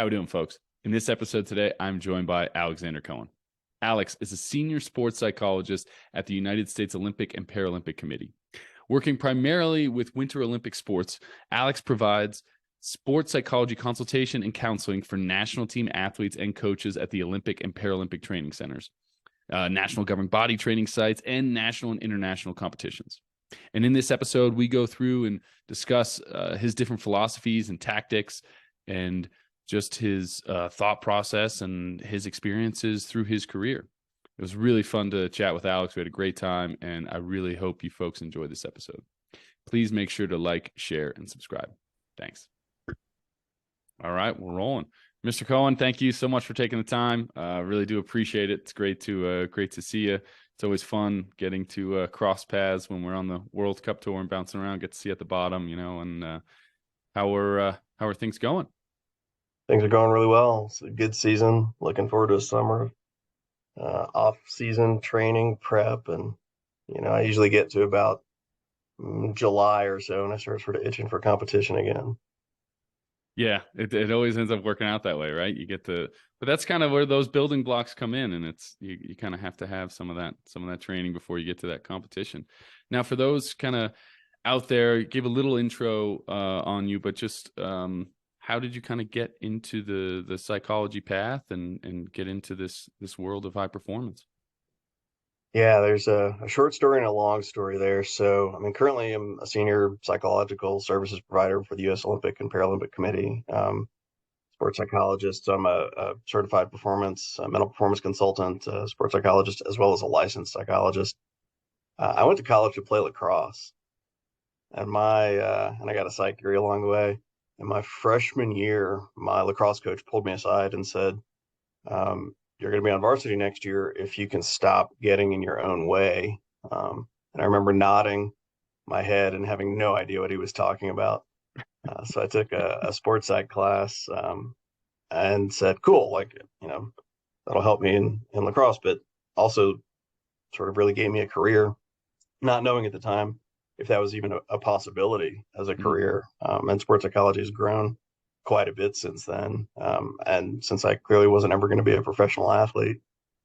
we doing, folks? In this episode today, I'm joined by Alexander Cohen. Alex is a senior sports psychologist at the United States Olympic and Paralympic Committee. Working primarily with Winter Olympic sports, Alex provides sports psychology consultation and counseling for national team athletes and coaches at the Olympic and Paralympic Training Centers, national governing body training sites, and national and international competitions. And in this episode, we go through and discuss his different philosophies and tactics and just his thought process and his experiences through his career. It was really fun to chat with Alex. We had a great time, and I really hope you folks enjoy this episode. Please make sure to like, share, and subscribe. Thanks. All right, we're rolling. Mr. Cohen, thank you so much for taking the time. Really do appreciate it. It's great to see you. It's always fun getting to cross paths when we're on the World Cup tour and bouncing around. Get to see you at the bottom, and how are things going? Things are going really well. It's a good season. Looking forward to a summer off-season training prep, and I usually get to about July or so, and I start sort of itching for competition again. Yeah, it always ends up working out that way, right? But that's kind of where those building blocks come in, and it's you kind of have to have some of that training before you get to that competition. Now, for those kind of out there, give a little intro on you, but just how did you kind of get into the psychology path and get into this world of high performance? Yeah, there's a short story and a long story there. So, currently I'm a senior psychological services provider for the U.S. Olympic and Paralympic Committee, sport psychologist. So I'm a certified mental performance consultant, sports psychologist, as well as a licensed psychologist. I went to college to play lacrosse, and I got a psych degree along the way. In my freshman year, my lacrosse coach pulled me aside and said, you're going to be on varsity next year if you can stop getting in your own way. And I remember nodding my head and having no idea what he was talking about. So I took a sports psych class and said, cool, that'll help me in lacrosse, but also sort of really gave me a career, not knowing at the time if that was even a possibility as a career. And sports psychology has grown quite a bit since then. And since I clearly wasn't ever going to be a professional athlete,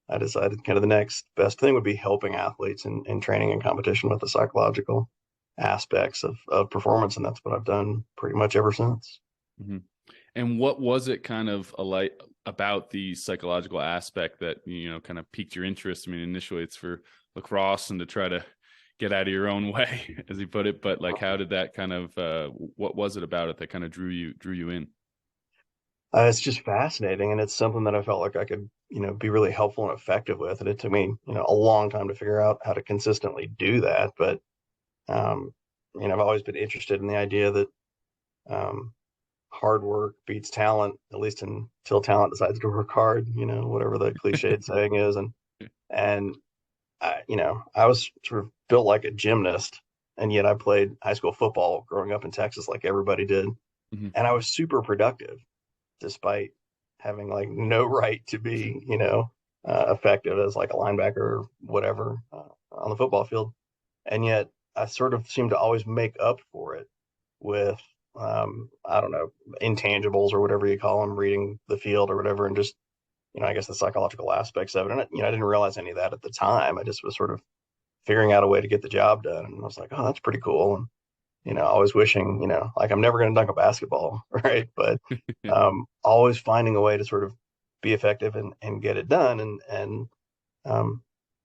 I decided kind of the next best thing would be helping athletes in training and competition with the psychological aspects of performance. And that's what I've done pretty much ever since. Mm-hmm. And what was it kind of about the psychological aspect that, kind of piqued your interest? Initially it's for lacrosse and to try to get out of your own way, as he put it, but how did that kind of what was it about it that kind of drew you in? It's just fascinating, and it's something that I felt like I could be really helpful and effective with, and it took me a long time to figure out how to consistently do that. But I've always been interested in the idea that hard work beats talent, at least until talent decides to work hard, whatever the cliched saying is. And I was sort of built like a gymnast, and yet I played high school football growing up in Texas like everybody did. Mm-hmm. And I was super productive despite having no right to be, effective as like a linebacker or whatever on the football field. And yet I sort of seem to always make up for it with, I don't know, intangibles or whatever you call them, reading the field or whatever, and just I guess the psychological aspects of it. And, I didn't realize any of that at the time. I just was sort of figuring out a way to get the job done. And I was like, oh, that's pretty cool. And, always wishing, I'm never going to dunk a basketball, right? But always finding a way to sort of be effective and get it done. And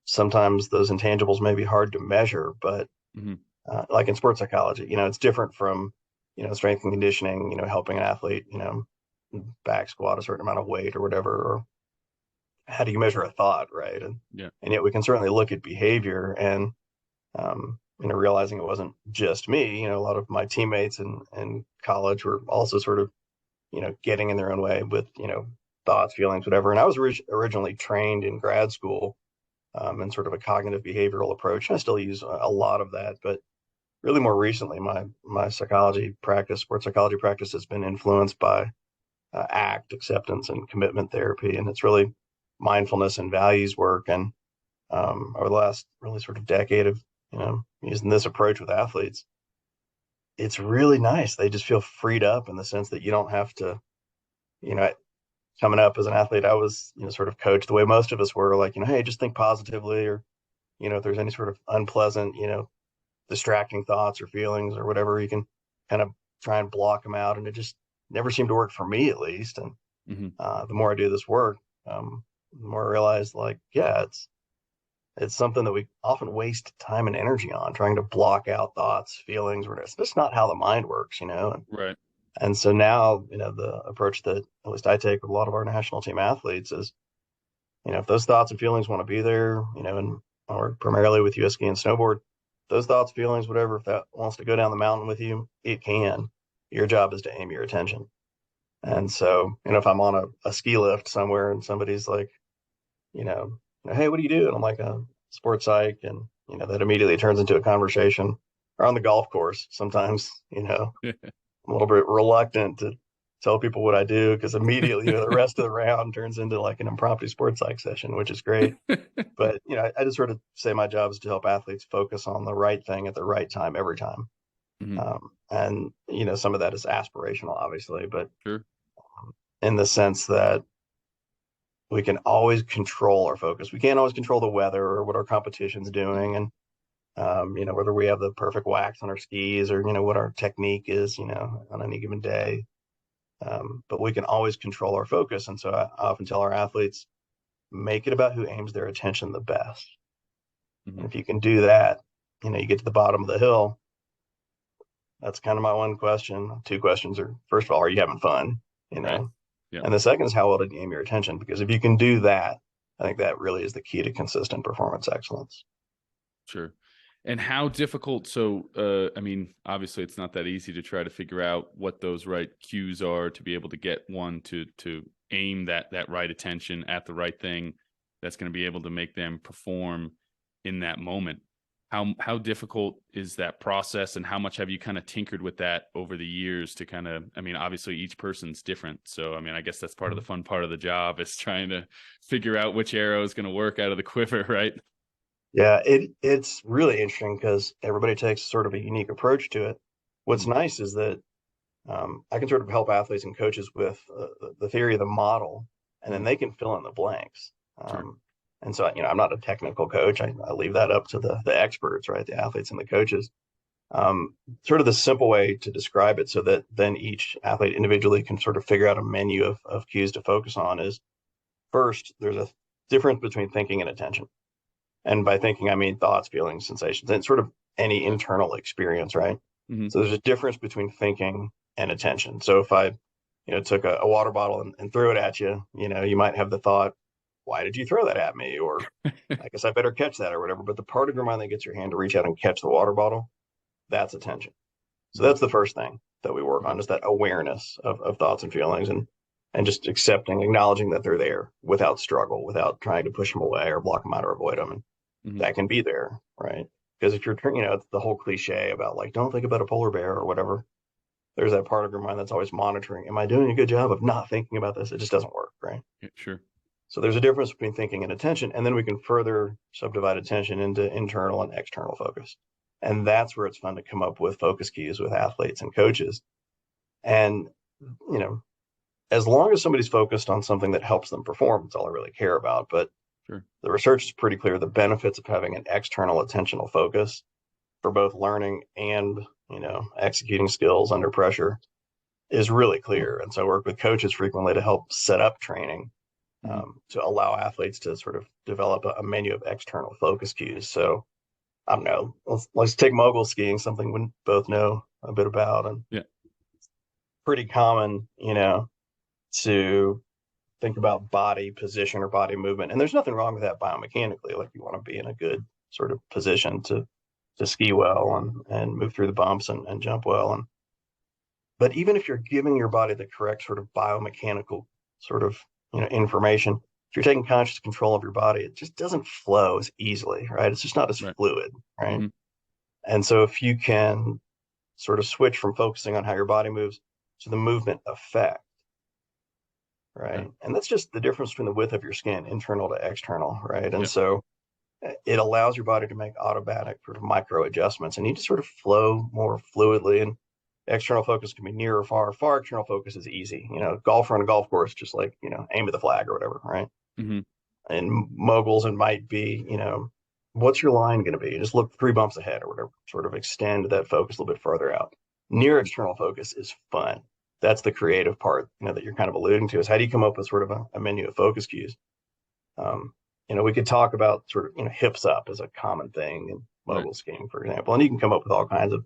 sometimes those intangibles may be hard to measure, but like in sports psychology, it's different from, strength and conditioning, helping an athlete, back squat a certain amount of weight or whatever, or how do you measure a thought, right? And yet we can certainly look at behavior and realizing it wasn't just me. A lot of my teammates in college were also sort of getting in their own way with thoughts, feelings, whatever. And I was originally trained in grad school in sort of a cognitive behavioral approach. I still use a lot of that, but really more recently my psychology practice, sports psychology practice, has been influenced by ACT, acceptance and commitment therapy, and it's really mindfulness and values work. And over the last really sort of decade of using this approach with athletes, it's really nice. They just feel freed up in the sense that you don't have to coming up as an athlete, I was, sort of coached the way most of us were, like, hey, just think positively, or, if there's any sort of unpleasant, distracting thoughts or feelings or whatever, you can kind of try and block them out. And it just never seemed to work for me, at least. And the more I do this work, the more I realize, like, yeah, it's something that we often waste time and energy on, trying to block out thoughts, feelings, or it's just not how the mind works, Right. And so now, the approach that at least I take with a lot of our national team athletes is, if those thoughts and feelings want to be there, or primarily with US ski and snowboard, those thoughts, feelings, whatever, if that wants to go down the mountain with you, it can. Your job is to aim your attention. And so, if I'm on a ski lift somewhere and somebody's like, hey, what do you do? And I'm like, a sports psych. And, that immediately turns into a conversation. Or on the golf course, sometimes, I'm a little bit reluctant to tell people what I do, because immediately, the rest of the round turns into like an impromptu sports psych session, which is great. But, I just sort of say my job is to help athletes focus on the right thing at the right time, every time. And, some of that is aspirational, obviously, but Sure. in the sense that we can always control our focus. We can't always control the weather or what our competition's doing. And, whether we have the perfect wax on our skis or, what our technique is, on any given day. But we can always control our focus. And so I often tell our athletes, make it about who aims their attention the best. And if you can do that, you get to the bottom of the hill. That's kind of my one question. Two questions are, first of all, are you having fun? Right. Yeah. And the second is, how well did you aim your attention? Because if you can do that, I think that really is the key to consistent performance excellence. Sure. And how difficult? So, I mean, obviously it's not that easy to try to figure out what those right cues are to be able to get one to aim that right attention at the right thing that's going to be able to make them perform in that moment. How difficult is that process, and how much have you kind of tinkered with that over the years to kind of, I mean, obviously each person's different. So, I mean, I guess that's part of the fun part of the job, is trying to figure out which arrow is going to work out of the quiver, right? Yeah, it's really interesting because everybody takes sort of a unique approach to it. What's nice is that I can sort of help athletes and coaches with the theory of the model, and then they can fill in the blanks. Sure. And so, I'm not a technical coach. I leave that up to the experts, right? The athletes and the coaches. Sort of the simple way to describe it, so that then each athlete individually can sort of figure out a menu of cues to focus on, is, first, there's a difference between thinking and attention. And by thinking, I mean thoughts, feelings, sensations, and sort of any internal experience, right? So there's a difference between thinking and attention. So if I, took a water bottle and threw it at you, you might have the thought, why did you throw that at me? Or I guess I better catch that, or whatever. But the part of your mind that gets your hand to reach out and catch the water bottle, that's attention. So that's the first thing that we work on, is that awareness of thoughts and feelings, and just accepting, acknowledging that they're there without struggle, without trying to push them away or block them out or avoid them. And that can be there, right? Because if you're, it's the whole cliche about, like, don't think about a polar bear or whatever. There's that part of your mind that's always monitoring. Am I doing a good job of not thinking about this? It just doesn't work, right? Yeah, sure. So there's a difference between thinking and attention. And then we can further subdivide attention into internal and external focus. And that's where it's fun to come up with focus cues with athletes and coaches. And, as long as somebody's focused on something that helps them perform, that's all I really care about. But Sure. the research is pretty clear. The benefits of having an external attentional focus for both learning and, executing skills under pressure is really clear. And so I work with coaches frequently to help set up training, to allow athletes to sort of develop a menu of external focus cues. So I don't know, let's take mogul skiing, something we both know a bit about. And yeah, pretty common, to think about body position or body movement. And there's nothing wrong with that biomechanically. Like, you want to be in a good sort of position to ski well and move through the bumps and jump well. But even if you're giving your body the correct sort of biomechanical sort of, information, if you're taking conscious control of your body, it just doesn't flow as easily, right? It's just not as fluid, right? And so if you can sort of switch from focusing on how your body moves to the movement effect, right? And that's just the difference between the width of your skin, internal to external, right? And so it allows your body to make automatic sort of micro adjustments, and you just sort of flow more fluidly. And external focus can be near or far. Far external focus is easy. Golfer on a golf course, just like, aim at the flag or whatever, right? Mm-hmm. And moguls, it might be, what's your line going to be? Just look 3 bumps ahead or whatever, sort of extend that focus a little bit further out. Near external focus is fun. That's the creative part, that you're kind of alluding to, is how do you come up with sort of a menu of focus cues? We could talk about sort of, hips up as a common thing in mogul skiing, for example, and you can come up with all kinds of,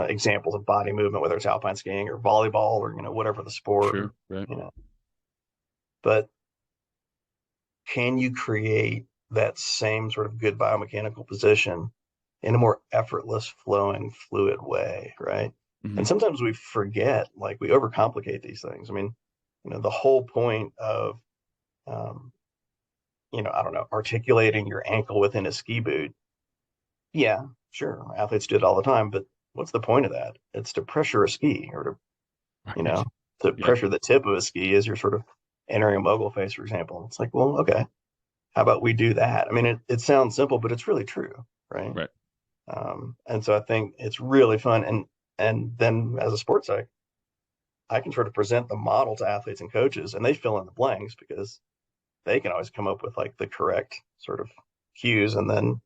examples of body movement, whether it's alpine skiing or volleyball or, whatever the sport, Sure. Right. But can you create that same sort of good biomechanical position in a more effortless, flowing, fluid way, right? Mm-hmm. And sometimes we forget, like we overcomplicate these things. I mean, the whole point of, I don't know, articulating your ankle within a ski boot. Yeah, sure, athletes do it all the time, but what's the point of that? It's to pressure a ski, or to, to pressure the tip of a ski as you're sort of entering a mogul phase, for example. It's like, well, okay, how about we do that? I mean, it sounds simple, but it's really true, right? Right. And so I think it's really fun. And then as a sports psych, I can sort of present the model to athletes and coaches, and they fill in the blanks because they can always come up with like the correct sort of cues. And then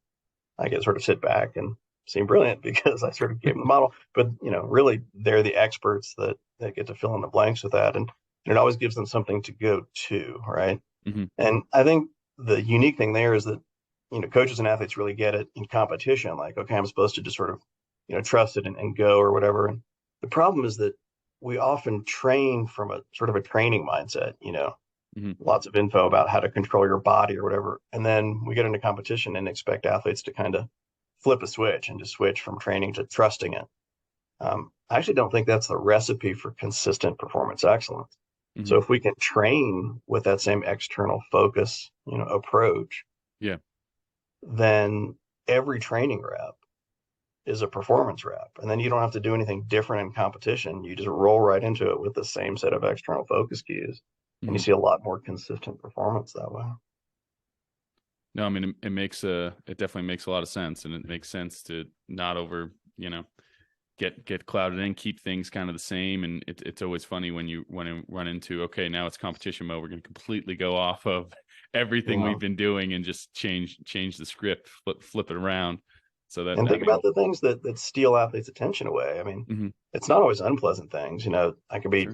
I get sort of sit back and seem brilliant because I sort of gave them the model. But, really they're the experts that get to fill in the blanks with that. And it always gives them something to go to, right? Mm-hmm. And I think the unique thing there is that, coaches and athletes really get it in competition. Like, okay, I'm supposed to just sort of, trust it and go or whatever. And the problem is that we often train from a sort of a training mindset, Mm-hmm. lots of info about how to control your body or whatever. And then we get into competition and expect athletes to kind of flip a switch and just switch from training to trusting it. I actually don't think that's the recipe for consistent performance excellence. Mm-hmm. So if we can train with that same external focus, approach, then every training rep is a performance rep. And then you don't have to do anything different in competition. You just roll right into it with the same set of external focus cues. And you see a lot more consistent performance that way. No, I mean, it definitely makes a lot of sense, and it makes sense to not get clouded in, keep things kind of the same. And it's always funny when you run into, okay, now it's competition mode. We're going to completely go off of everything we've been doing and just change the script, flip it around. So that, and think about the things that steal athletes' attention away. I mean, it's not always unpleasant things. I could be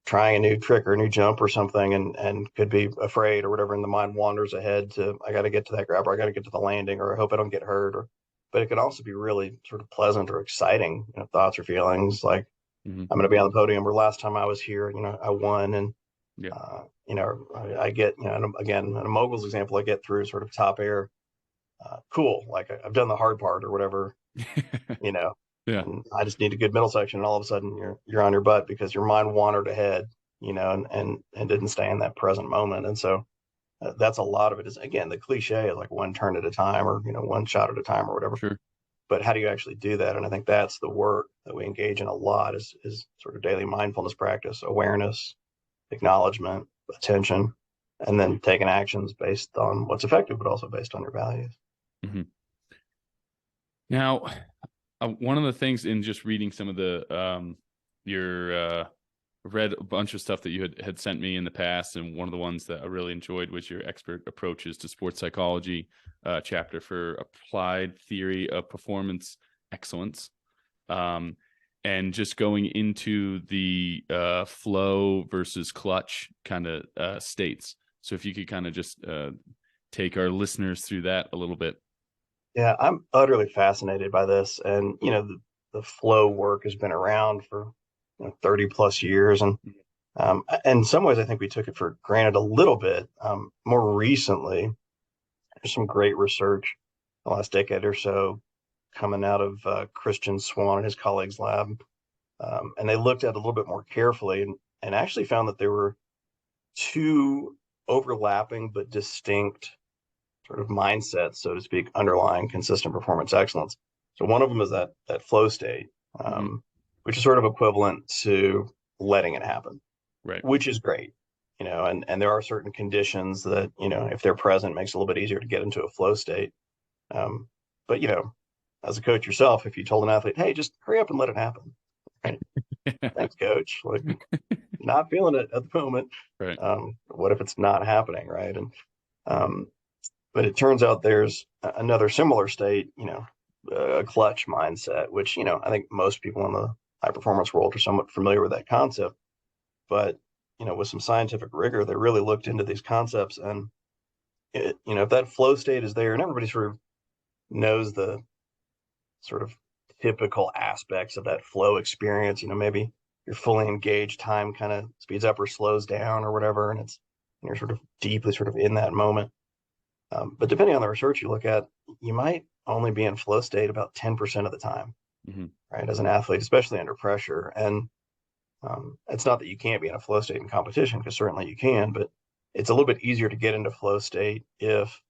trying a new trick or a new jump or something and could be afraid or whatever, and the mind wanders ahead to, I got to get to that grab, or I got to get to the landing, or I hope I don't get hurt. But it can also be really sort of pleasant or exciting, thoughts or feelings like, I'm going to be on the podium, or last time I was here, I won. And, I get, again, in a mogul's example, I get through sort of top air. Cool. Like I've done the hard part or whatever, and I just need a good middle section. And all of a sudden you're on your butt because your mind wandered ahead, and didn't stay in that present moment. And so that's a lot of it. Is, again, the cliche is like one turn at a time, or, one shot at a time or whatever. Sure. But how do you actually do that? And I think that's the work that we engage in a lot is sort of daily mindfulness practice, awareness, acknowledgement, attention, and then taking actions based on what's effective, but also based on your values. Mm-hmm. Now, one of the things in just reading some of the read a bunch of stuff that you had sent me in the past, and one of the ones that I really enjoyed was your expert approaches to sports psychology chapter for applied theory of performance excellence, and just going into the flow versus clutch kind of states. So if you could kind of just take our listeners through that a little bit. Yeah, I'm utterly fascinated by this. And, the flow work has been around for 30 plus years. And in some ways, I think we took it for granted a little bit. More recently, there's some great research the last decade or so coming out of Christian Swan and his colleagues' lab. And they looked at it a little bit more carefully and actually found that there were two overlapping but distinct sort of mindsets, so to speak, underlying consistent performance excellence. So one of them is that flow state, which is sort of equivalent to letting it happen, right? Which is great, and there are certain conditions that, if they're present, makes it a little bit easier to get into a flow state. But, as a coach yourself, if you told an athlete, hey, just hurry up and let it happen, Right? Thanks, coach. Like, not feeling it at the moment. Right. What if it's not happening, right? And but it turns out there's another similar state, a clutch mindset, which, I think most people in the high performance world are somewhat familiar with that concept. But, with some scientific rigor, they really looked into these concepts. And, if that flow state is there, and everybody sort of knows the sort of typical aspects of that flow experience, maybe you're fully engaged, time kind of speeds up or slows down or whatever, and you're sort of deeply sort of in that moment. But depending on the research you look at, you might only be in flow state about 10% of the time, right? As an athlete, especially under pressure. And it's not that you can't be in a flow state in competition, because certainly you can, but it's a little bit easier to get into flow state if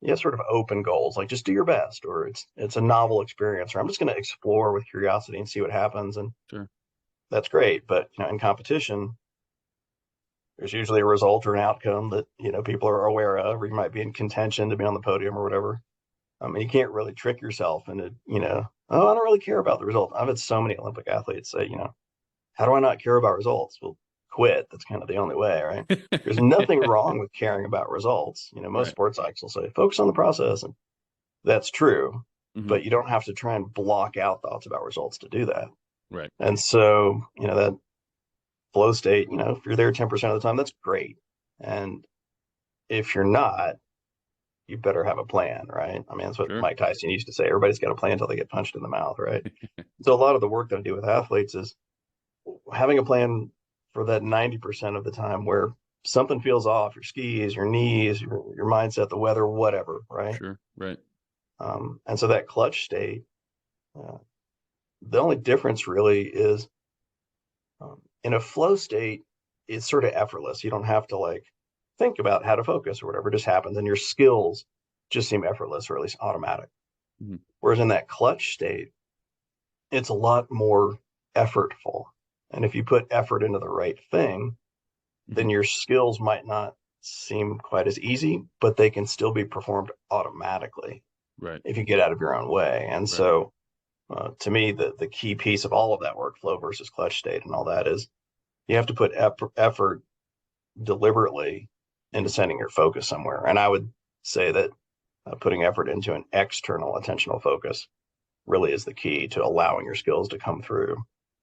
you have sort of open goals, like just do your best, or it's a novel experience, or I'm just going to explore with curiosity and see what happens. And Sure. that's great. But, in competition, there's usually a result or an outcome that, people are aware of, or you might be in contention to be on the podium or whatever. And you can't really trick yourself into, oh, I don't really care about the result. I've had so many Olympic athletes say, how do I not care about results? Well, quit. That's kind of the only way, right? There's nothing wrong with caring about results. Most sports psychs will say, focus on the process. And that's true, but you don't have to try and block out thoughts about results to do that. Right. And so, that flow state, if you're there 10% of the time, that's great. And if you're not, you better have a plan, right? I mean, that's what Mike Tyson used to say. Everybody's got a plan until they get punched in the mouth, right? So a lot of the work that I do with athletes is having a plan for that 90% of the time where something feels off, your skis, your knees, your mindset, the weather, whatever, right? Sure, right. And so that clutch state, the only difference really is in a flow state, it's sort of effortless. You don't have to think about how to focus or whatever. It just happens, and your skills just seem effortless, or at least automatic. Whereas in that clutch state, it's a lot more effortful. And if you put effort into the right thing, then your skills might not seem quite as easy, but they can still be performed automatically, right, if you get out of your own way. And so to me, the key piece of all of that workflow versus clutch state and all that is you have to put effort deliberately into sending your focus somewhere. And I would say that putting effort into an external attentional focus really is the key to allowing your skills to come through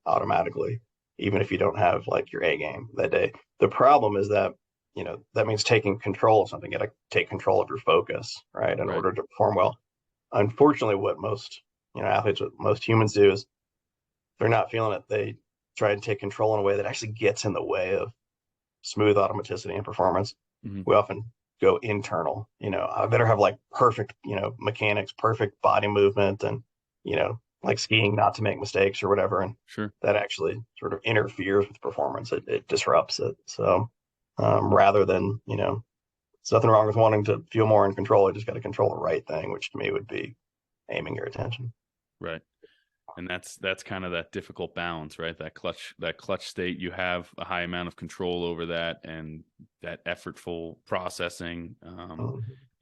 automatically, even if you don't have your A game that day. The problem is that, that means taking control of something. You got to take control of your focus, right, in order to perform well. Unfortunately, what most, athletes, what most humans do is they're not feeling it. They try and take control in a way that actually gets in the way of smooth automaticity and performance. We often go internal. I better have perfect, mechanics, perfect body movement, and, like skiing, not to make mistakes or whatever. And that actually sort of interferes with performance. It disrupts it. So rather than, there's nothing wrong with wanting to feel more in control. You just got to control the right thing, which to me would be aiming your attention. Right. And that's kind of that difficult balance, right? That clutch state, you have a high amount of control over that, and that effortful processing,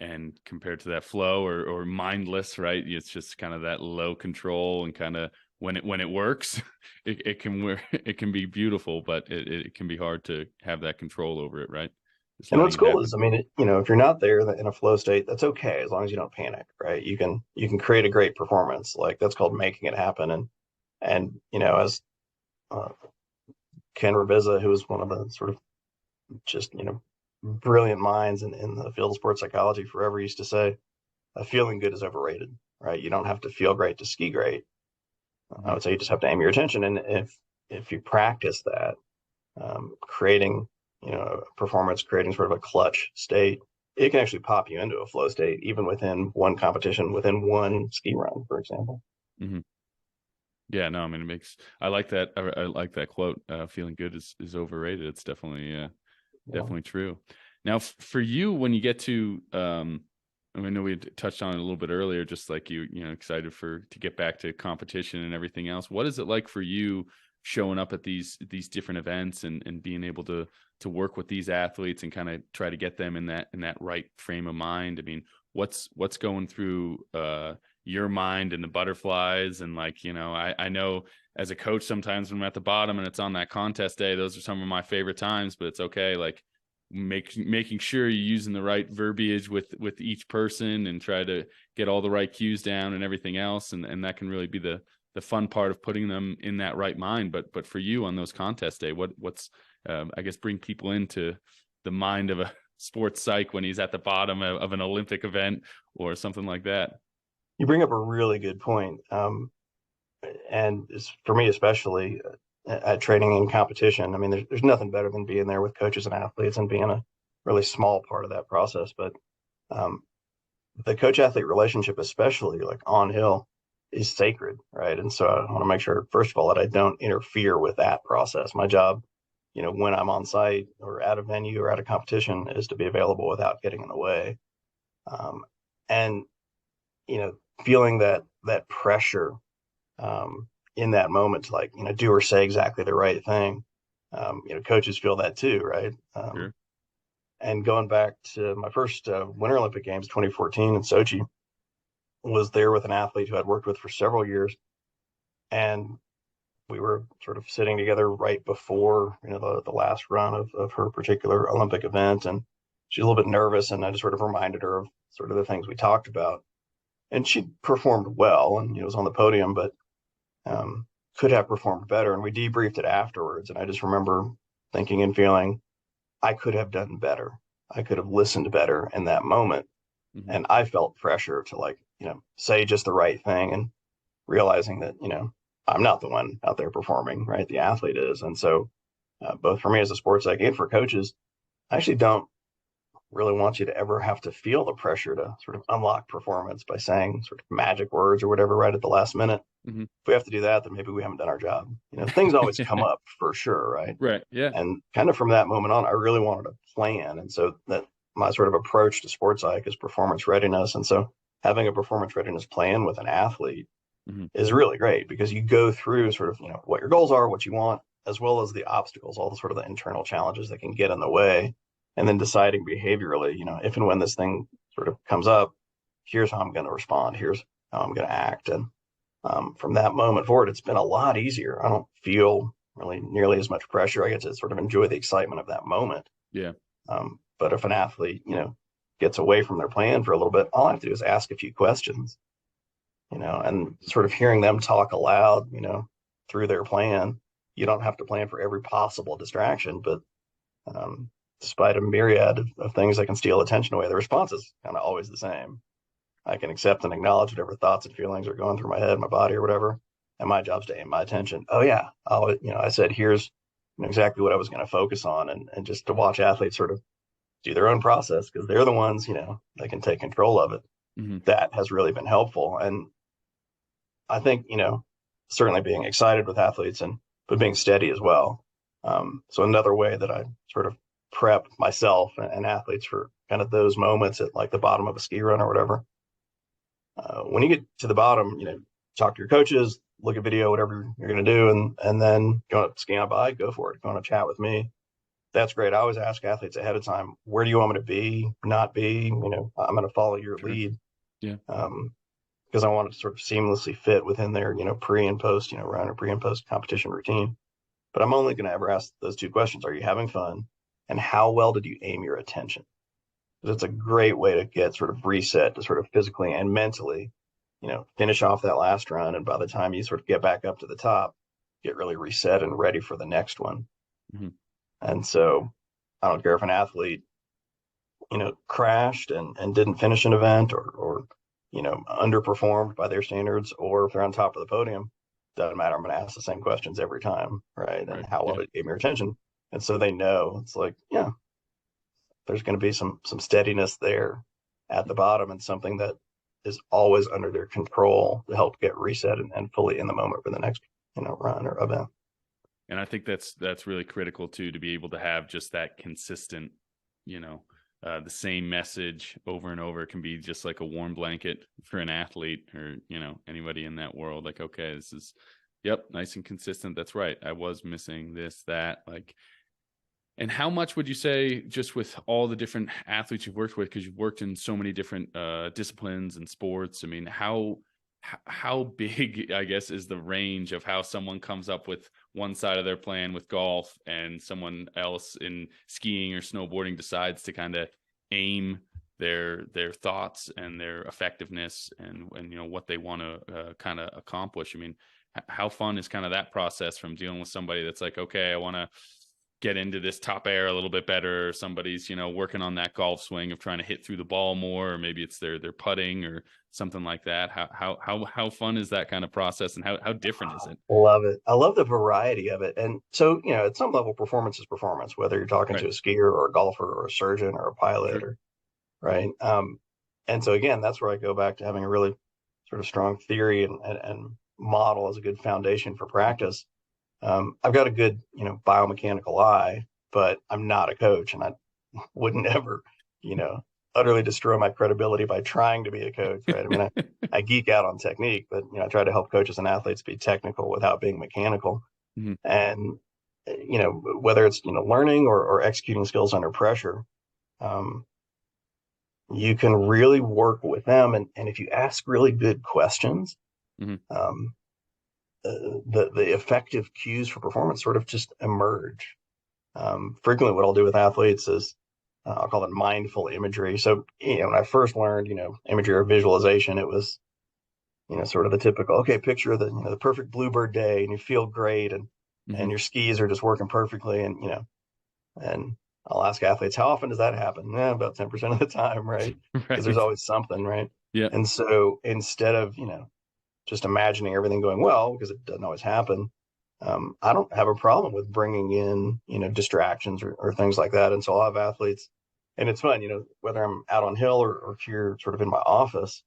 and compared to that flow or mindless, right? It's just kind of that low control, and kind of when it works, it can be beautiful, but it can be hard to have that control over it, right? And what's cool is, if you're not there in a flow state, that's okay, as long as you don't panic, right? You can create a great performance. That's called making it happen. And as Ken Ravizza, who was one of the sort of just, brilliant minds in the field of sports psychology forever, used to say, feeling good is overrated, right? You don't have to feel great to ski great. I would say you just have to aim your attention. And if you practice that, creating performance, creating sort of a clutch state, it can actually pop you into a flow state, even within one competition, within one ski run, for example. Yeah, no, I mean, I like that. I like that quote. Feeling good is overrated. It's definitely true. Now, for you, when you get to, I know we had touched on it a little bit earlier, just like you excited to get back to competition and everything else. What is it like for you showing up at these different events and being able to work with these athletes and kind of try to get them in that right frame of mind? I mean, what's going through your mind and the butterflies. And like, I know as a coach, sometimes when I'm at the bottom and it's on that contest day, those are some of my favorite times, but it's okay. Like making sure you're using the right verbiage with each person and try to get all the right cues down and everything else. And that can really be the fun part of putting them in that right mind. But for you on those contest day, what's I guess bring people into the mind of a sports psych when he's at the bottom of an Olympic event or something like that? You bring up a really good point. And it's, for me, especially at training and competition, I mean, there's nothing better than being there with coaches and athletes and being a really small part of that process. But um, the coach athlete relationship, especially like on hill, is sacred, right? And so I want to make sure, first of all, that I don't interfere with that process. My job, when I'm on site or at a venue or at a competition, is to be available without getting in the way. And feeling that pressure in that moment to, like, do or say exactly the right thing. Coaches feel that too, right? Sure. And going back to my first Winter Olympic Games, 2014 in Sochi, was there with an athlete who I'd worked with for several years, and we were sort of sitting together right before the last run of her particular Olympic event, and she's a little bit nervous, and I just sort of reminded her of sort of the things we talked about, and she performed well and was on the podium, but could have performed better. And we debriefed it afterwards, and I just remember thinking and feeling I could have done better. I could have listened better in that moment. Mm-hmm. And I felt pressure to, like, say just the right thing, and realizing that, I'm not the one out there performing, right? The athlete is. And so both for me as a sports psych and for coaches, I actually don't really want you to ever have to feel the pressure to sort of unlock performance by saying sort of magic words or whatever right at the last minute. Mm-hmm. If we have to do that, then maybe we haven't done our job. Things always come up for sure, right? Right. Yeah. And kind of from that moment on, I really wanted to plan. And so that my sort of approach to sports psych is performance readiness. And so having a performance readiness plan with an athlete Mm-hmm. is really great, because you go through sort of, what your goals are, what you want, as well as the obstacles, all the sort of the internal challenges that can get in the way. And then deciding behaviorally, if and when this thing sort of comes up, here's how I'm going to respond. Here's how I'm going to act. And from that moment forward, it's been a lot easier. I don't feel really nearly as much pressure. I get to sort of enjoy the excitement of that moment. Yeah. But if an athlete, gets away from their plan for a little bit, all I have to do is ask a few questions, and sort of hearing them talk aloud, through their plan. You don't have to plan for every possible distraction, but despite a myriad of things that can steal attention away, the response is kind of always the same. I can accept and acknowledge whatever thoughts and feelings are going through my head, my body, or whatever. And my job's to aim my attention. Oh yeah, I said, here's exactly what I was going to focus on, and just to watch athletes sort of do their own process, because they're the ones, that can take control of it. Mm-hmm. That has really been helpful. And I think, certainly being excited with athletes, but being steady as well. So another way that I sort of prep myself and athletes for kind of those moments at, like, the bottom of a ski run or whatever. When you get to the bottom, talk to your coaches, look at video, whatever you're going to do, and then go to scan by, go for it. Go on a chat with me. That's great. I always ask athletes ahead of time, where do you want me to be, not be? I'm going to follow your lead. Yeah. Because I want it to sort of seamlessly fit within their, pre and post, run or pre and post competition routine. But I'm only going to ever ask those two questions. Are you having fun? And how well did you aim your attention? Because it's a great way to get sort of reset, to sort of physically and mentally, finish off that last run. And by the time you sort of get back up to the top, get really reset and ready for the next one. Mm-hmm. And so I don't care if an athlete, crashed and didn't finish an event, or underperformed by their standards, or if they're on top of the podium, doesn't matter. I'm going to ask the same questions every time, right? And how well it gave me your attention. And so they know, it's like, yeah, there's going to be some steadiness there at the bottom, and something that is always under their control to help get reset and fully in the moment for the next, run or event. And I think that's really critical too, to be able to have just that consistent, the same message over and over. It can be just like a warm blanket for an athlete or, anybody in that world. Like, okay, this is, yep, nice and consistent. That's right. I was missing this, that, like. And how much would you say, just with all the different athletes you've worked with, because you've worked in so many different disciplines and sports, I mean, how how big, I guess, is the range of how someone comes up with one side of their plan with golf and someone else in skiing or snowboarding decides to kind of aim their thoughts and their effectiveness and what they want to kind of accomplish? I mean, how fun is kind of that process from dealing with somebody that's like, okay, I want to get into this top air a little bit better, or somebody's working on that golf swing of trying to hit through the ball more, or maybe it's their putting or something like that. How fun is that kind of process, and how different is it? Love it. I love the variety of it. And so, at some level, performance is performance, whether you're talking Right. to a skier or a golfer or a surgeon or a pilot, Sure. or right. And so again, that's where I go back to having a really sort of strong theory and model as a good foundation for practice. I've got a good, biomechanical eye, but I'm not a coach, and I wouldn't ever, you know, utterly destroy my credibility by trying to be a coach, right? I mean, I geek out on technique, but I try to help coaches and athletes be technical without being mechanical. Mm-hmm. And whether it's learning or executing skills under pressure, you can really work with them, and if you ask really good questions, Mm-hmm. The effective cues for performance sort of just emerge. Frequently, what I'll do with athletes is I'll call it mindful imagery. So, when I first learned, imagery or visualization, it was, sort of the typical, okay, picture the perfect bluebird day, and you feel great, and Mm-hmm. your skis are just working perfectly, and I'll ask athletes, how often does that happen? About 10% of the time, right? Because there's Right. always something, right? Yeah. And so instead of, just imagining everything going well, because it doesn't always happen, I don't have a problem with bringing in, distractions or things like that. And so I'll have athletes, and it's fun, whether I'm out on hill or here sort of in my office,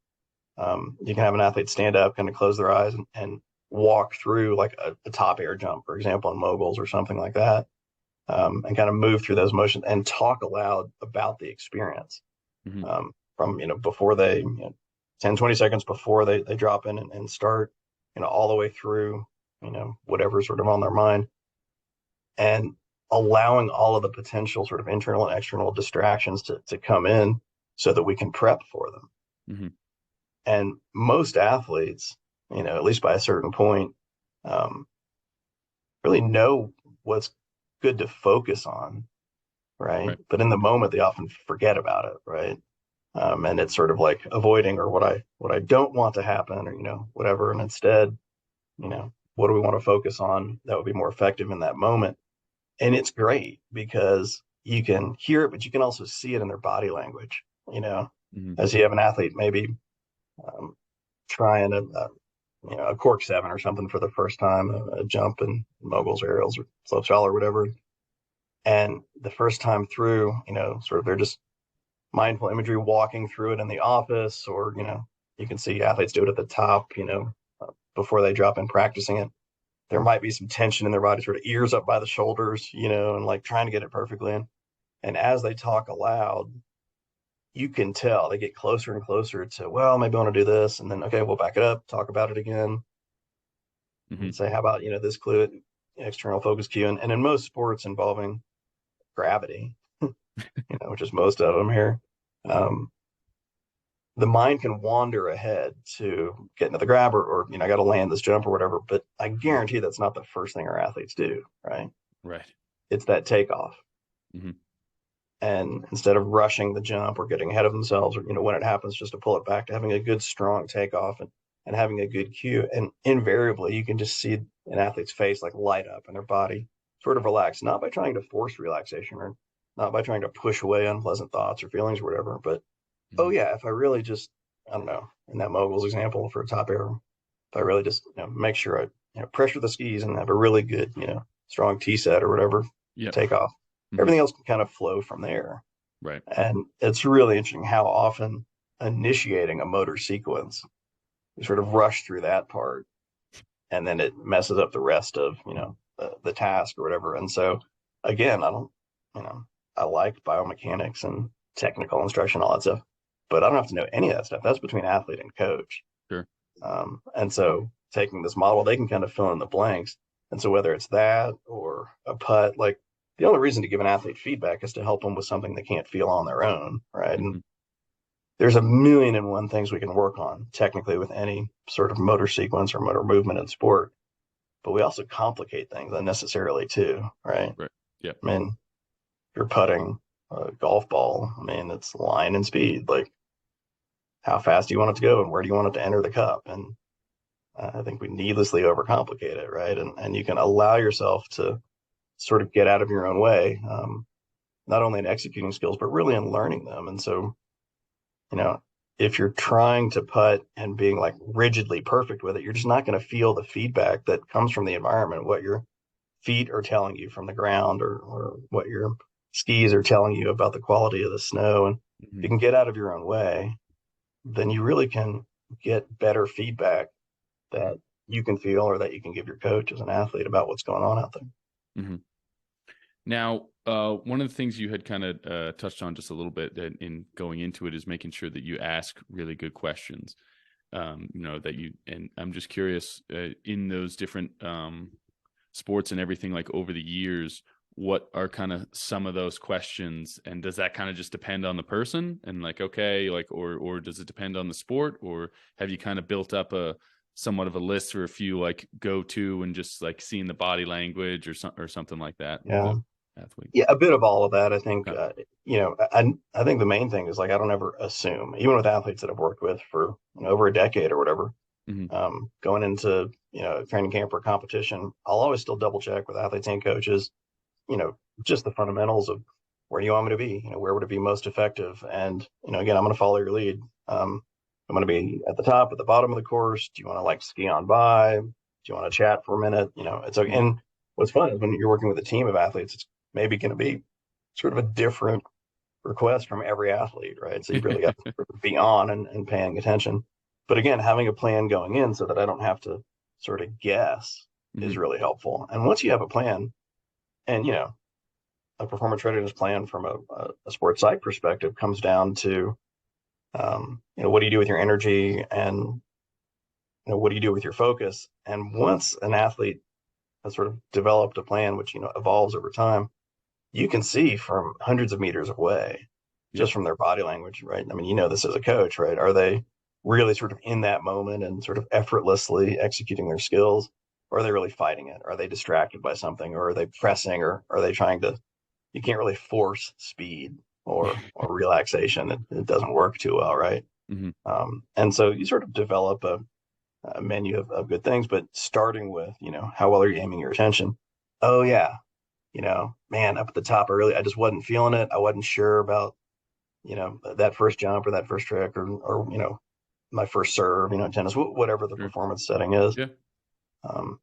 you can have an athlete stand up, kind of close their eyes and walk through like a top air jump, for example, in moguls or something like that, and kind of move through those motions and talk aloud about the experience, Mm-hmm. from, before they, 10, 20 seconds before they drop in and start, all the way through, whatever's sort of on their mind, and allowing all of the potential sort of internal and external distractions to come in so that we can prep for them. Mm-hmm. And most athletes, at least by a certain point, um, really know what's good to focus on, right? Right. But in the moment, they often forget about it, right? And it's sort of like avoiding, or what I don't want to happen, or whatever. And instead, what do we want to focus on that would be more effective in that moment? And it's great because you can hear it, but you can also see it in their body language. Mm-hmm. As you have an athlete maybe trying a cork seven or something for the first time, a jump in moguls or aerials or slopestyle or whatever, and the first time through, sort of they're just mindful imagery walking through it in the office, or you can see athletes do it at the top, before they drop in practicing it. There might be some tension in their body, sort of ears up by the shoulders, and like trying to get it perfectly in. And as they talk aloud, you can tell they get closer and closer to, well, maybe I want to do this, and then okay, we'll back it up, talk about it again, Mm-hmm. and say, how about this clue, external focus cue, and in most sports involving gravity, which is most of them here, um, the mind can wander ahead to get into the grab, or I got to land this jump or whatever. But I guarantee that's not the first thing our athletes do, right? Right. It's that takeoff. Mm-hmm. And instead of rushing the jump or getting ahead of themselves, or when it happens, just to pull it back to having a good strong takeoff and having a good cue. And invariably you can just see an athlete's face like light up, and their body sort of relax, not by trying to force relaxation, or not by trying to push away unpleasant thoughts or feelings or whatever, but oh Mm-hmm. yeah, if I really just, I don't know, in that moguls example for a top air, if I really just make sure I pressure the skis and have a really good strong T set or whatever, Yep. take off, Mm-hmm. everything else can kind of flow from there. Right. And it's really interesting how often initiating a motor sequence, you sort of rush through that part, and then it messes up the rest of the task or whatever. And so again, I don't, I like biomechanics and technical instruction, all that stuff, but I don't have to know any of that stuff. That's between athlete and coach. Sure. And so taking this model, they can kind of fill in the blanks. And so whether it's that or a putt, like the only reason to give an athlete feedback is to help them with something they can't feel on their own, right? Mm-hmm. And there's a million and one things we can work on technically with any sort of motor sequence or motor movement in sport, but we also complicate things unnecessarily too, right? Right. Yeah. I mean, if you're putting a golf ball, I mean, it's line and speed. Like, how fast do you want it to go and where do you want it to enter the cup? And I think we needlessly overcomplicate it, right? And you can allow yourself to sort of get out of your own way, not only in executing skills, but really in learning them. And so, you know, if you're trying to putt and being like rigidly perfect with it, you're just not going to feel the feedback that comes from the environment, what your feet are telling you from the ground, or what your skis are telling you about the quality of the snow. And if you can get out of your own way, then you really can get better feedback that you can feel or that you can give your coach as an athlete about what's going on out there. Mm-hmm. Now, one of the things you had kind of touched on just a little bit in going into it is making sure that you ask really good questions. And I'm just curious, in those different sports and everything, like over the years, what are kind of some of those questions, and does that kind of just depend on the person and like, okay, like, or does it depend on the sport, or have you kind of built up a somewhat of a list or a few like go to and just like seeing the body language or something like that? Yeah. Athlete. Yeah, a bit of all of that. I think, Okay. I think the main thing is like, I don't ever assume, even with athletes that I've worked with for over a decade or whatever, Mm-hmm. going into, training camp or competition, I'll always still double check with athletes and coaches, just the fundamentals of where you want me to be, where would it be most effective? And, again, I'm going to follow your lead. I'm going to be at the top, at the bottom of the course. Do you want to like ski on by? Do you want to chat for a minute? It's okay. Mm-hmm. And what's fun is when you're working with a team of athletes, it's maybe going to be sort of a different request from every athlete, right? So you really got to be on and paying attention. But again, having a plan going in so that I don't have to sort of guess is Mm-hmm. really helpful. And once you have a plan, and a performance readiness plan from a sports psych perspective comes down to, what do you do with your energy, and what do you do with your focus? And once an athlete has sort of developed a plan, which evolves over time, you can see from hundreds of meters away, Yeah. just from their body language, right? I mean, this as a coach, right? Are they really sort of in that moment and sort of effortlessly executing their skills? Or are they really fighting it? Are they distracted by something? Or are they pressing? Or are they trying to, you can't really force speed or relaxation. It doesn't work too well, right? Mm-hmm. And so you sort of develop a menu of good things, but starting with, how well are you aiming your attention? Oh, yeah, man, up at the top early, I just wasn't feeling it. I wasn't sure about, that first jump or that first trick or my first serve, tennis, whatever the Sure. performance setting is. Yeah. Um,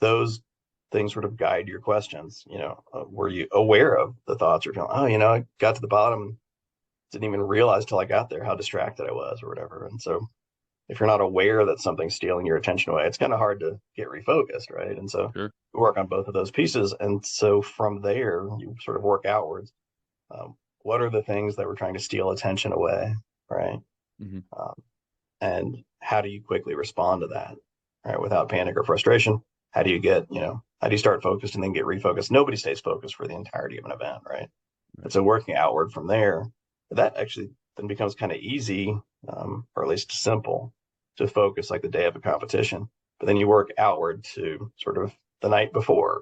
those things sort of guide your questions. Were you aware of the thoughts or feeling, oh, I got to the bottom, didn't even realize till I got there how distracted I was or whatever. And so if you're not aware that something's stealing your attention away, it's kind of hard to get refocused, right? And so Sure. you work on both of those pieces. And so from there, you sort of work outwards. What are the things that were trying to steal attention away, right? Mm-hmm. And how do you quickly respond to that, right? Without panic or frustration? How do you how do you start focused and then get refocused? Nobody stays focused for the entirety of an event, right? And so working outward from there, that actually then becomes kind of easy, or at least simple, to focus like the day of a competition. But then you work outward to sort of the night before.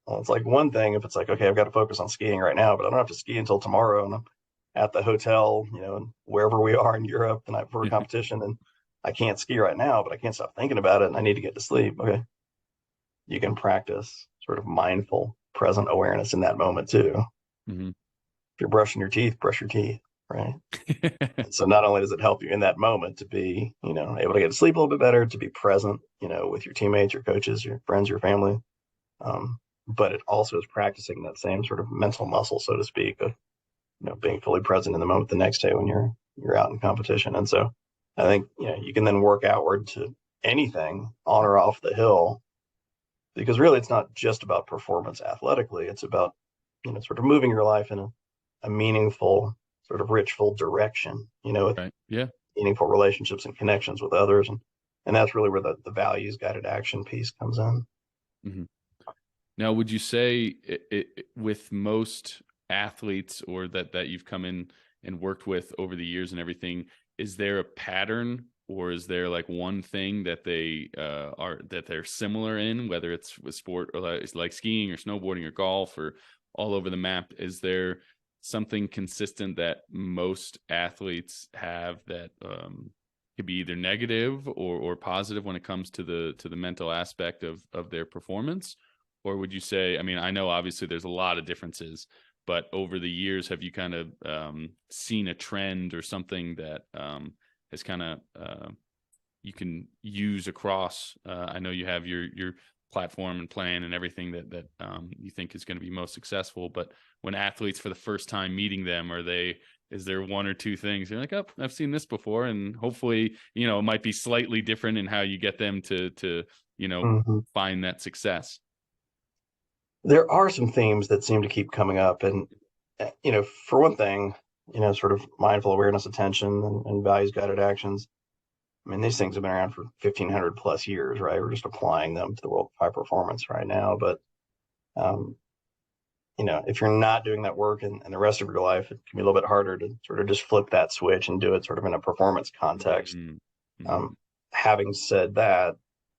Well, it's like one thing if it's like, okay, I've got to focus on skiing right now, but I don't have to ski until tomorrow. And I'm at the hotel, wherever we are in Europe the night before a competition, and I can't ski right now, but I can't stop thinking about it and I need to get to sleep. Okay. You can practice sort of mindful, present awareness in that moment too. Mm-hmm. If you're brushing your teeth, brush your teeth, right? And so not only does it help you in that moment to be, able to get to sleep a little bit better, to be present, with your teammates, your coaches, your friends, your family, but it also is practicing that same sort of mental muscle, so to speak, of being fully present in the moment the next day when you're out in competition. And so I think you can then work outward to anything on or off the hill, because really it's not just about performance athletically. It's about sort of moving your life in a meaningful, sort of rich, full direction. With Right. Yeah. meaningful relationships and connections with others, and that's really where the values guided action piece comes in. Mm-hmm. Now, would you say with most athletes or that you've come in and worked with over the years and everything, is there a pattern, or is there like one thing that they're similar in, whether it's with sport or like skiing or snowboarding or golf or all over the map? Is there something consistent that most athletes have that could be either negative or positive when it comes to the mental aspect of their performance? Or would you say, I mean, I know obviously there's a lot of differences, but over the years, have you kind of seen a trend or something that has kind of you can use across? I know you have your platform and plan and everything that you think is going to be most successful, but when athletes for the first time meeting them, is there one or two things you're like, oh, I've seen this before, and hopefully, it might be slightly different in how you get them to find that success? There are some themes that seem to keep coming up, and for one thing, sort of mindful awareness, attention, and values guided actions. I mean, these things have been around for 1,500 plus years, right? We're just applying them to the world of high performance right now. But, if you're not doing that work in the rest of your life, it can be a little bit harder to sort of just flip that switch and do it sort of in a performance context. Mm-hmm. Having said that,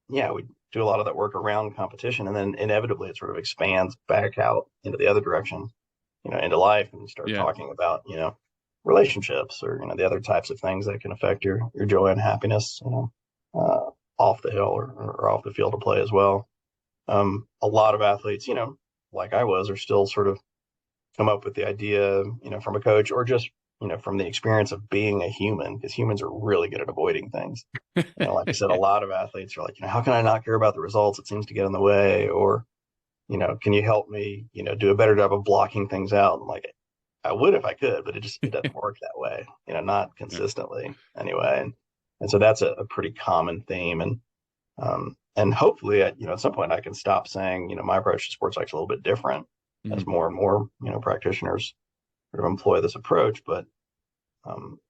yeah, we do a lot of that work around competition, and then inevitably it sort of expands back out into the other direction, into life, and you start talking about, relationships or, the other types of things that can affect your joy and happiness, off the hill or off the field of play as well. A lot of athletes, like I was, are still sort of come up with the idea, from a coach or just, from the experience of being a human, because humans are really good at avoiding things. Like I said, a lot of athletes are like, how can I not care about the results? It seems to get in the way. Or, can you help me, do a better job of blocking things out? I'm like, I would if I could, but it doesn't work that way, not consistently anyway. And so that's a pretty common theme. And hopefully, at some point I can stop saying, my approach to sports psych is a little bit different as more and more, practitioners sort of employ this approach. But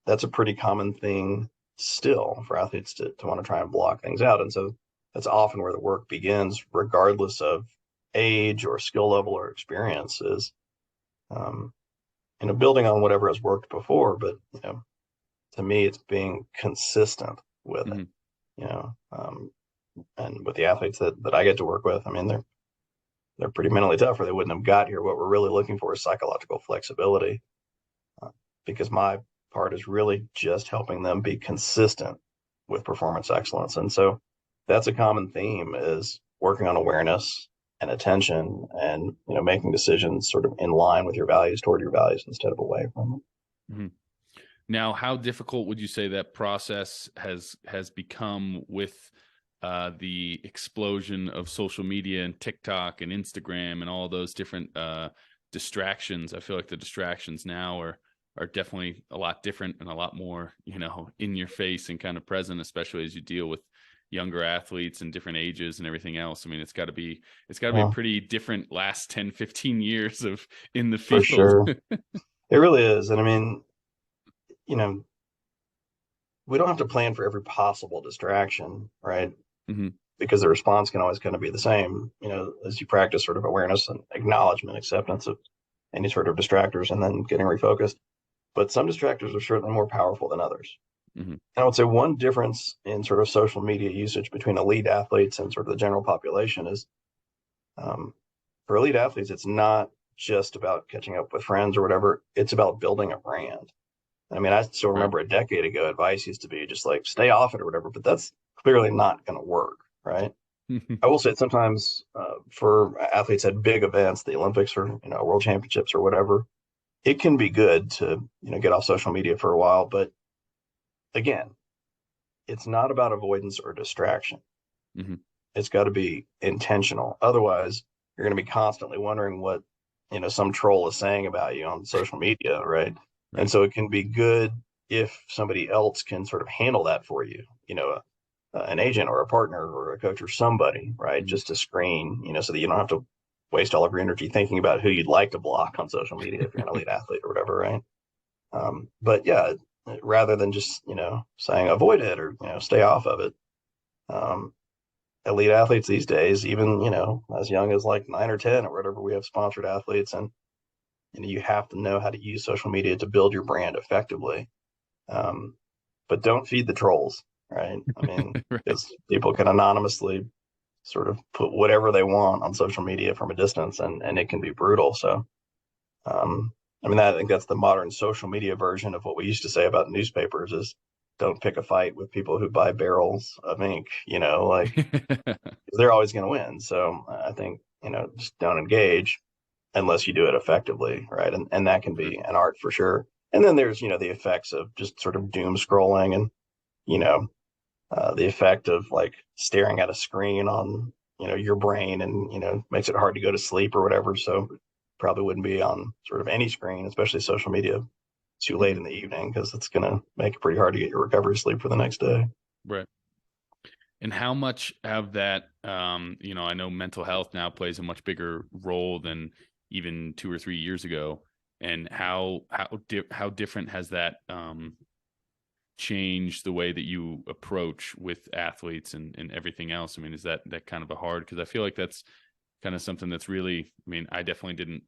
that's a pretty common thing still for athletes to want to try and block things out. And so that's often where the work begins, regardless of age or skill level or experiences. Building on whatever has worked before, but to me, it's being consistent with it. And with the athletes that I get to work with, I mean, they're pretty mentally tough, or they wouldn't have got here. What we're really looking for is psychological flexibility, because my part is really just helping them be consistent with performance excellence. And so that's a common theme, is working on awareness and attention, and making decisions sort of in line with your values, toward your values, instead of away from them. Mm-hmm. Now, how difficult would you say that process has become with the explosion of social media and TikTok and Instagram and all those different distractions? I feel like the distractions now are definitely a lot different and a lot more, in your face and kind of present, especially as you deal with younger athletes and different ages and everything else. I mean, it's got to be a pretty different last 10, 15 years of in the field. For sure. It really is. And I mean, we don't have to plan for every possible distraction, right? Mm-hmm. Because the response can always kind of be the same, as you practice sort of awareness and acknowledgement, acceptance of any sort of distractors, and then getting refocused. But some distractors are certainly more powerful than others. Mm-hmm. And I would say one difference in sort of social media usage between elite athletes and sort of the general population is, for elite athletes, it's not just about catching up with friends or whatever. It's about building a brand. I mean, I still remember a decade ago, advice used to be just like, stay off it or whatever, but that's clearly not going to work, right? I will say that sometimes for athletes at big events, the Olympics or, world championships or whatever, it can be good to, get off social media for a while. But again, it's not about avoidance or distraction. Mm-hmm. It's got to be intentional. Otherwise, you're going to be constantly wondering what, some troll is saying about you on social media, right? And so it can be good if somebody else can sort of handle that for you, an agent or a partner or a coach or somebody, right? Mm-hmm. Just to screen, so that you don't have to waste all of your energy thinking about who you'd like to block on social media if you're an elite athlete or whatever, right? But yeah, rather than just, saying avoid it or, stay off of it. Elite athletes these days, even, as young as like 9 or 10 or whatever, we have sponsored athletes, and, you have to know how to use social media to build your brand effectively. But don't feed the trolls, right? I mean, Right. because people can anonymously sort of put whatever they want on social media from a distance, and it can be brutal. So, I mean, I think that's the modern social media version of what we used to say about newspapers is don't pick a fight with people who buy barrels of ink, like they're always going to win. So I think, just don't engage unless you do it effectively, right? And that can be an art for sure. And then there's, the effects of just sort of doom scrolling and, you know, the effect of like staring at a screen on, your brain and, makes it hard to go to sleep or whatever. So probably wouldn't be on sort of any screen, especially social media, too late Mhm. in the evening because it's going to make it pretty hard to get your recovery sleep for the next day. Right. And how much of that, I know mental health now plays a much bigger role than even 2 or 3 years ago. And how different has that changed the way that you approach with athletes and everything else? I mean, is that kind of a hard? Because I feel like that's kind of something that's really, I mean, I definitely didn't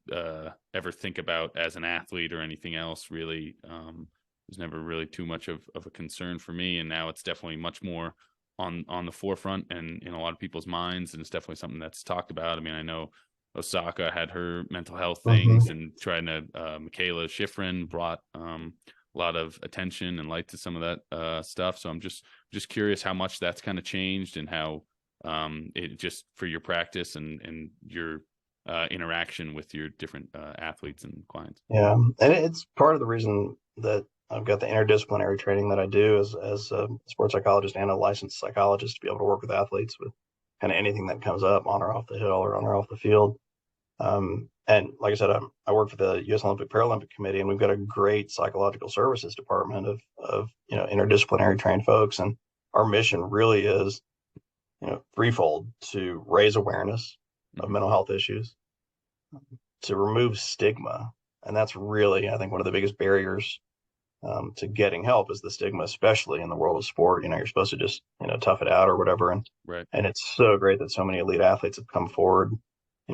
ever think about as an athlete or anything else really. It was never really too much of a concern for me. And now it's definitely much more on the forefront and in a lot of people's minds. And it's definitely something that's talked about. I mean, I know Osaka had her mental health things Mm-hmm. and trying to, Michaela Schifrin brought a lot of attention and light to some of that stuff. So I'm just curious how much that's kind of changed and how it just for your practice and your interaction with your different athletes and clients. Yeah, and it's part of the reason that I've got the interdisciplinary training that I do as a sports psychologist and a licensed psychologist to be able to work with athletes with kind of anything that comes up on or off the hill or on or off the field. And like I said, I work for the U.S. Olympic Paralympic Committee, and we've got a great psychological services department of interdisciplinary trained folks, and our mission really is threefold: to raise awareness of Mm-hmm. mental health issues, to remove stigma, and that's really, I think, one of the biggest barriers to getting help is the stigma, especially in the world of sport. You're supposed to just tough it out or whatever, and Right. and it's so great that so many elite athletes have come forward,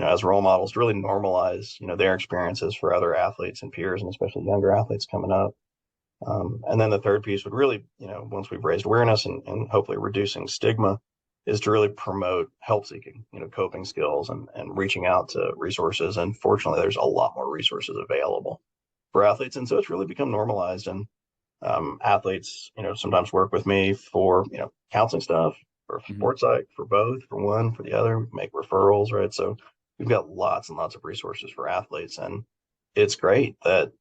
as role models to really normalize their experiences for other athletes and peers, and especially younger athletes coming up. And then the third piece would really, once we've raised awareness and hopefully reducing stigma, is to really promote help seeking, coping skills and reaching out to resources. And fortunately, there's a lot more resources available for athletes. And so it's really become normalized. And athletes, sometimes work with me for, counseling stuff, for Mm-hmm. sports psych, for both, for one, for the other. We make referrals, right? So we've got lots and lots of resources for athletes. And it's great that,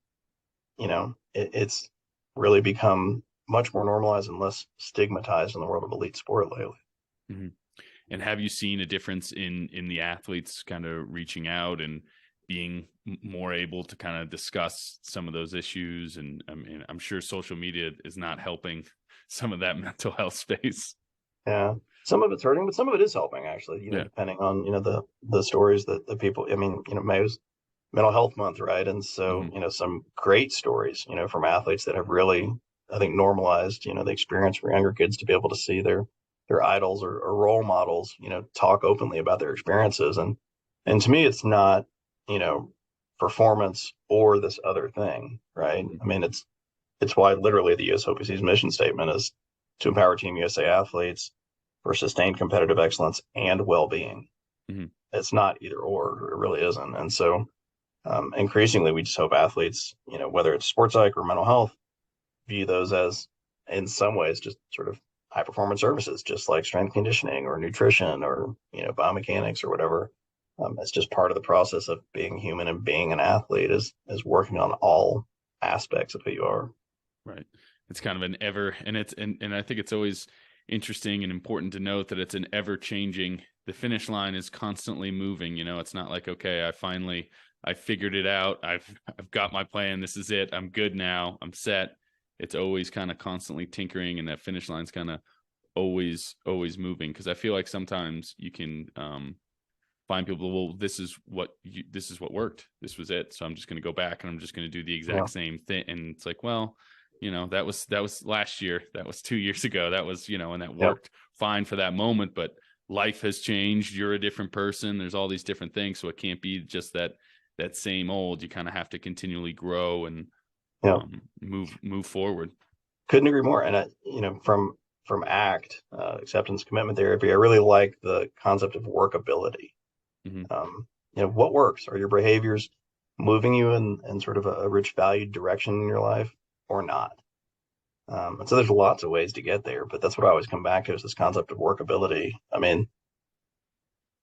it's really become much more normalized and less stigmatized in the world of elite sport lately. Mm-hmm. And have you seen a difference in the athletes kind of reaching out and being more able to kind of discuss some of those issues? And I mean, I'm sure social media is not helping some of that mental health space. Yeah. Some of it's hurting, but some of it is helping actually, Yeah. depending on, the stories that the people, I mean, May was mental health month, right? And so, Mm-hmm. some great stories, from athletes that have really, I think, normalized, the experience for younger kids to be able to see their idols or role models, talk openly about their experiences. And to me, it's not, you know, performance or this other thing, right? Mm-hmm. I mean, it's why literally the USOPC's mission statement is to empower Team USA athletes for sustained competitive excellence and well-being. Mm-hmm. It's not either or, it really isn't. And so increasingly, we just hope athletes, whether it's sports psych or mental health, view those as, in some ways, just sort of high performance services, just like strength conditioning or nutrition or biomechanics or whatever. It's just part of the process of being human, and being an athlete is working on all aspects of who you are. Right. It's kind of an ever, and and I think it's always interesting and important to note that it's an ever changing. The finish line is constantly moving. It's not like, okay, I figured it out. I've got my plan. This is it. I'm good now. I'm set. It's always kind of constantly tinkering, and that finish line's kind of always moving. Because I feel like sometimes you can find people, well, this is what worked. This was it. So I'm just going to go back and I'm just going to do the Yeah. exact same thing. And it's like, well, that was last year. That was 2 years ago. That was, and that Yep. worked fine for that moment, but life has changed. You're a different person. There's all these different things. So it can't be just that that same old. You kind of have to continually grow and Yeah. move forward. Couldn't agree more. And from ACT, acceptance commitment therapy, I really like the concept of workability. Mm-hmm. What works? Are your behaviors moving you in sort of a rich valued direction in your life or not? And so there's lots of ways to get there, but that's what I always come back to, is this concept of workability. I mean,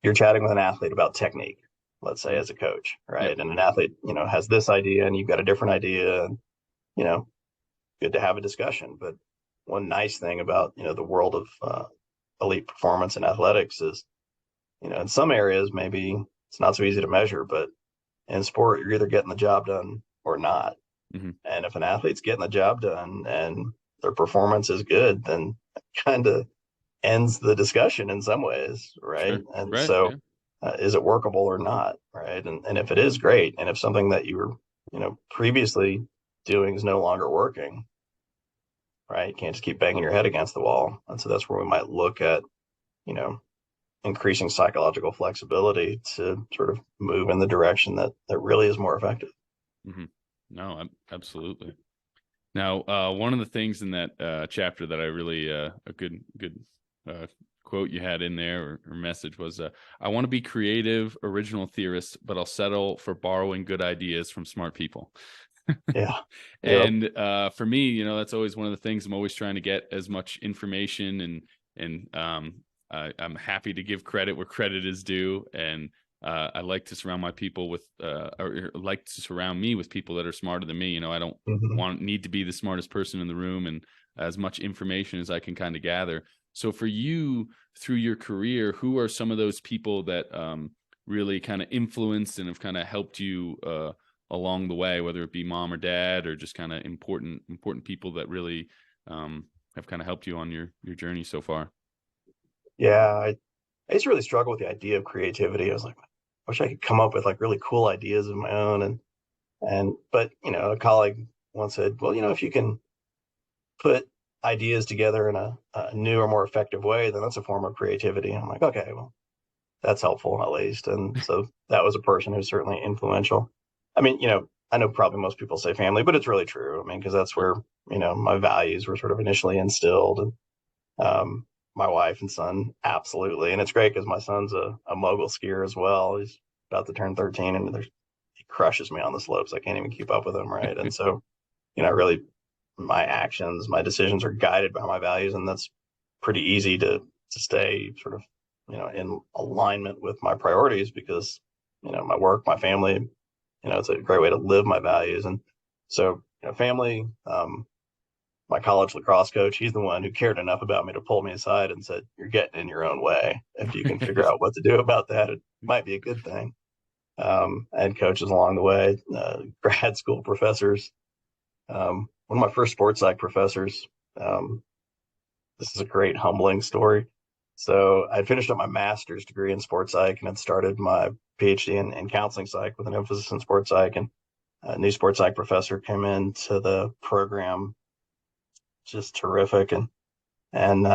you're chatting with an athlete about technique, let's say, as a coach, right? Yep. And an athlete, has this idea and you've got a different idea, and, good to have a discussion. But one nice thing about, the world of elite performance in athletics is, in some areas, maybe it's not so easy to measure, but in sport, you're either getting the job done or not. Mm-hmm. And if an athlete's getting the job done and their performance is good, then it kind of ends the discussion in some ways, right? Sure. And Right. so, Yeah. is it workable or not, right? And if it is, great. And if something that you were, previously doing is no longer working, right? You can't just keep banging your head against the wall. And so that's where we might look at, you know, increasing psychological flexibility to sort of move in the direction that really is more effective. Mm-hmm. No, absolutely. Now, one of the things in that chapter that I really a good quote you had in there or message was, I want to be creative, original theorist, but I'll settle for borrowing good ideas from smart people. Yeah. And for me, that's always one of the things. I'm always trying to get as much information, and I'm happy to give credit where credit is due. And I like to surround my people with, or like to surround me with people that are smarter than me. I don't need to be the smartest person in the room, and as much information as I can kind of gather. So for you, through your career, who are some of those people that really kind of influenced and have kind of helped you along the way, whether it be mom or dad, or just kind of important people that really have kind of helped you on your journey so far? Yeah. I used to really struggle with the idea of creativity. I was like, I wish I could come up with like really cool ideas of my own. But, a colleague once said, well, if you can put ideas together in a new or more effective way, then that's a form of creativity. And I'm like, okay, well, that's helpful at least. And so that was a person who's certainly influential. I mean, I know probably most people say family, but it's really true. I mean, because that's where, my values were sort of initially instilled. And my wife and son, absolutely. And it's great because my son's a mogul skier as well. He's about to turn 13, and he crushes me on the slopes. I can't even keep up with him, right? And so, really, my actions, my decisions are guided by my values, and that's pretty easy to stay sort of, in alignment with my priorities because, my work, my family, it's a great way to live my values. And so, family, my college lacrosse coach, he's the one who cared enough about me to pull me aside and said, you're getting in your own way. If you can figure out what to do about that, it might be a good thing. And coaches along the way, grad school professors. One of my first sports psych professors, this is a great humbling story. So I'd finished up my master's degree in sports psych and had started my Ph.D. in counseling psych with an emphasis in sports psych. And a new sports psych professor came into the program, just terrific. And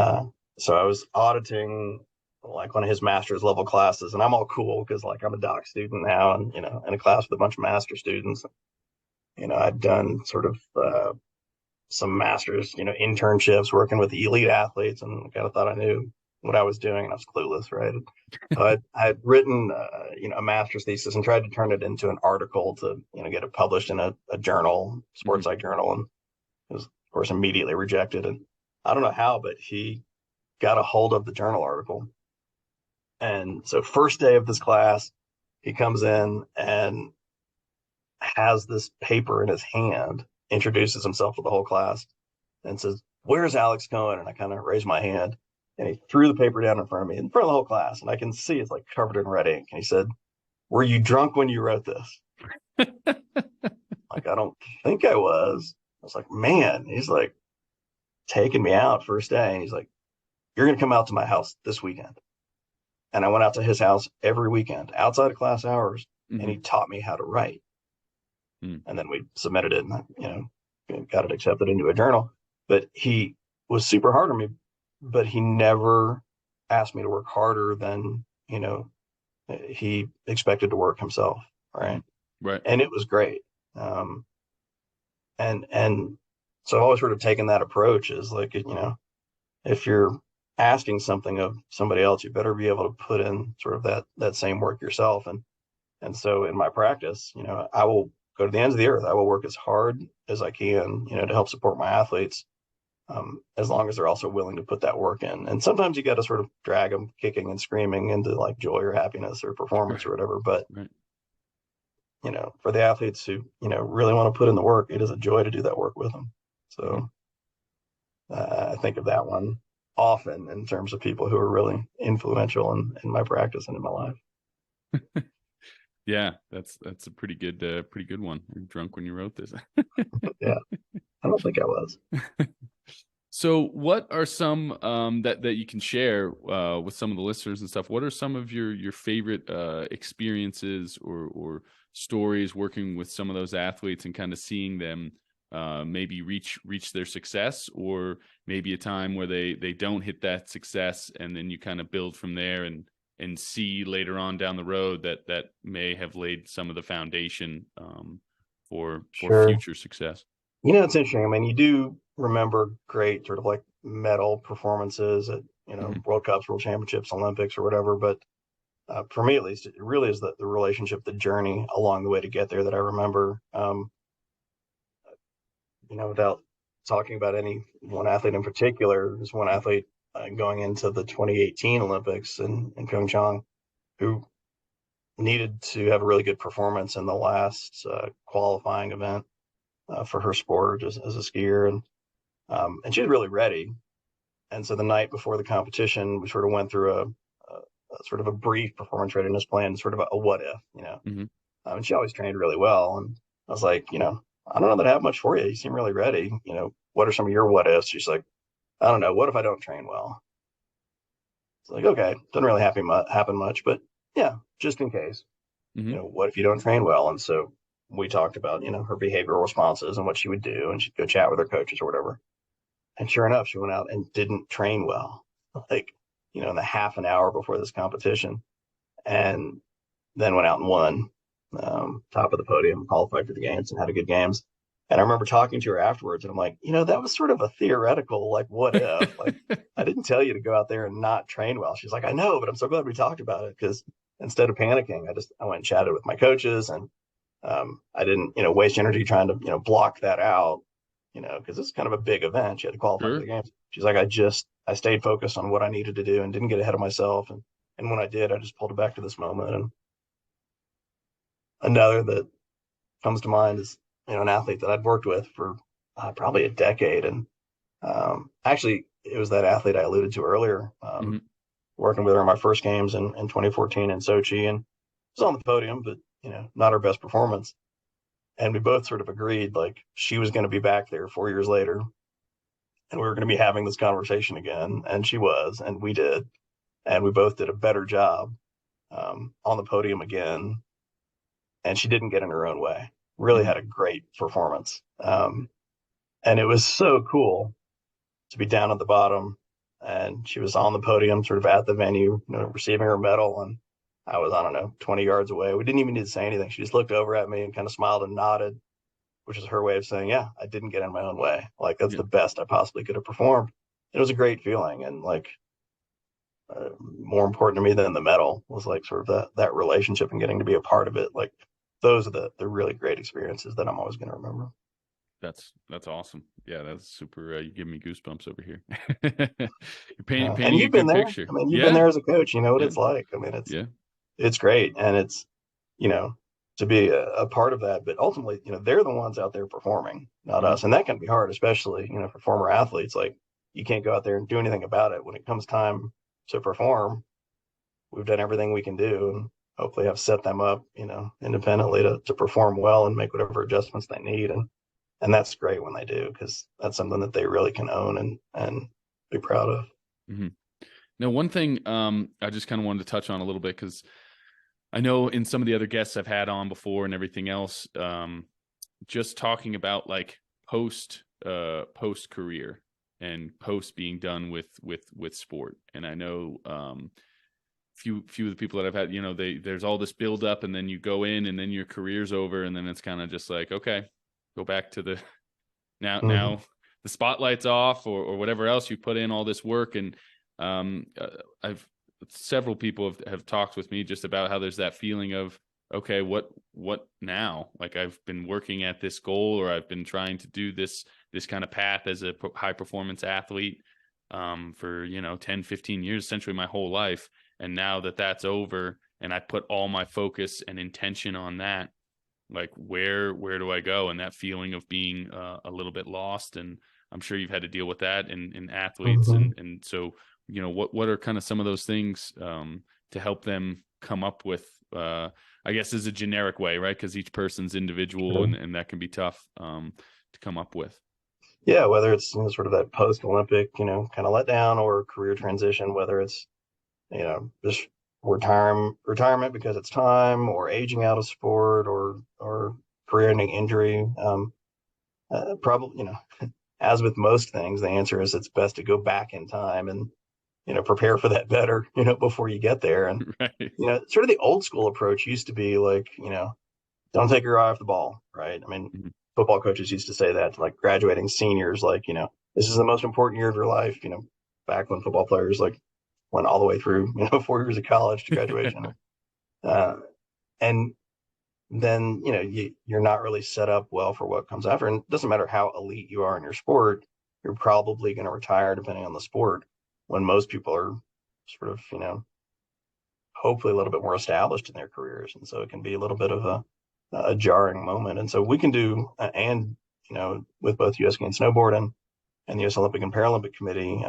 so I was auditing like one of his master's level classes, and I'm all cool because like I'm a doc student now, and in a class with a bunch of master students. I'd done sort of some master's, internships working with the elite athletes, and kind of thought I knew what I was doing, and I was clueless, right? I had written, a master's thesis and tried to turn it into an article to, get it published in a journal, sports psych journal, and it was, of course, immediately rejected. And I don't know how, but he got a hold of the journal article. And so first day of this class, he comes in and has this paper in his hand, introduces himself to the whole class, and says, "Where's Alex Cohen?" And I kind of raised my hand, and he threw the paper down in front of me, in front of the whole class. And I can see it's like covered in red ink. And he said, "Were you drunk when you wrote this?" Like, I don't think I was. I was like, man, he's like taking me out first day. And he's like, "You're going to come out to my house this weekend." And I went out to his house every weekend outside of class hours, and he taught me how to write. And then we submitted it, and got it accepted into a journal. But he was super hard on me, but he never asked me to work harder than he expected to work himself, right? Right. and it was great. And so I've always sort of taken that approach is like, if you're asking something of somebody else, you better be able to put in sort of that same work yourself. And so in my practice, I will go to the ends of the earth. I will work as hard as I can, to help support my athletes, as long as they're also willing to put that work in. And sometimes you got to sort of drag them kicking and screaming into like joy or happiness or performance or whatever. But, Right. for the athletes who, really want to put in the work, it is a joy to do that work with them. So I think of that one often in terms of people who are really influential in my practice and in my life. Yeah, that's a pretty good one. You're drunk when you wrote this. Yeah, I don't think I was. So what are some that you can share with some of the listeners and stuff? What are some of your favorite experiences or stories working with some of those athletes and kind of seeing them maybe reach their success, or maybe a time where they don't hit that success and then you kind of build from there and see later on down the road that may have laid some of the foundation for Sure. future success? It's interesting. I mean, you do remember great sort of like medal performances at, World Cups, World Championships, Olympics, or whatever. But for me, at least, it really is the relationship, the journey along the way to get there that I remember. Without talking about any one athlete in particular, there's one athlete going into the 2018 Olympics in Pyeongchang who needed to have a really good performance in the last qualifying event for her sport as a skier, and she was really ready. And so the night before the competition, we sort of went through a sort of a brief performance readiness plan, sort of a what if, and she always trained really well. And I was like, I don't know that I have much for you. You seem really ready. What are some of your what ifs? She's like, I don't know. What if I don't train well? It's like, okay, doesn't really happen much, but yeah, just in case. What if you don't train well? And so we talked about, her behavioral responses and what she would do, and she'd go chat with her coaches or whatever. And sure enough, she went out and didn't train well, like, in the half an hour before this competition, and then went out and won, top of the podium, qualified for the games, and had a good games. And I remember talking to her afterwards, and I'm like, that was sort of a theoretical, like, what if? Like, I didn't tell you to go out there and not train well. She's like, I know, but I'm so glad we talked about it, because instead of panicking, I went and chatted with my coaches, and I didn't, waste energy trying to, block that out, because it's kind of a big event. She had to qualify for the games. She's like, I stayed focused on what I needed to do and didn't get ahead of myself. And when I did, I just pulled it back to this moment. And another that comes to mind is, an athlete that I'd worked with for probably a decade. And actually, it was that athlete I alluded to earlier, working with her in my first games in 2014 in Sochi, and was on the podium, but, not her best performance. And we both sort of agreed, like, she was going to be back there 4 years later, and we were going to be having this conversation again. And she was, and we did. And we both did a better job on the podium again. And she didn't get in her own way. Really had a great performance. And it was so cool to be down at the bottom. And she was on the podium, sort of at the venue, receiving her medal. And I was, I don't know, 20 yards away. We didn't even need to say anything. She just looked over at me and kind of smiled and nodded, which is her way of saying, yeah, I didn't get in my own way. Like, that's the best I possibly could have performed. It was a great feeling. And like, more important to me than the medal was like sort of that relationship and getting to be a part of it. Like, those are the really great experiences that I'm always going to remember. That's awesome. Yeah, that's super. You give me goosebumps over here. You're painting and you've a been good there. picture. I mean, you've been there as a coach. You know what it's like. I mean, it's great, and it's, to be a part of that. But ultimately, they're the ones out there performing, not us, and that can be hard, especially for former athletes. Like, you can't go out there and do anything about it when it comes time to perform. We've done everything we can do, and hopefully have set them up, independently to perform well and make whatever adjustments they need. And that's great when they do, because that's something that they really can own and be proud of. Now, one thing I just kind of wanted to touch on a little bit, because I know in some of the other guests I've had on before and everything else, just talking about like post career and post being done with sport. And I know few of the people that I've had, there's all this build up, and then you go in, and then your career's over, and then it's kind of just like, okay, go back to the now the spotlight's off, or whatever else you put in all this work. And I've several people have talked with me just about how there's that feeling of, okay, what now? Like, I've been working at this goal, or I've been trying to do this kind of path as a high performance athlete for 10, 15 years, essentially my whole life. And now that that's over, and I put all my focus and intention on that, like, where do I go? And that feeling of being a little bit lost. And I'm sure you've had to deal with that in athletes. And so, what are kind of some of those things to help them come up with, I guess, is a generic way, right? Because each person's individual, and that can be tough to come up with. Yeah, whether it's sort of that post-Olympic, kind of letdown, or career transition, whether it's just retirement because it's time, or aging out of sport, or career-ending injury. Probably, as with most things, the answer is it's best to go back in time and prepare for that better, before you get there. And right. Sort of the old school approach used to be like, don't take your eye off the ball, right? I mean, football coaches used to say that to like graduating seniors, like, this is the most important year of your life, back when football players like went all the way through, 4 years of college to graduation. And then, you're not really set up well for what comes after. And it doesn't matter how elite you are in your sport, you're probably going to retire depending on the sport, when most people are sort of, hopefully a little bit more established in their careers. And so it can be a little bit of a jarring moment. And so we can do, with both U.S. Games Snowboard and the U.S. Olympic and Paralympic Committee,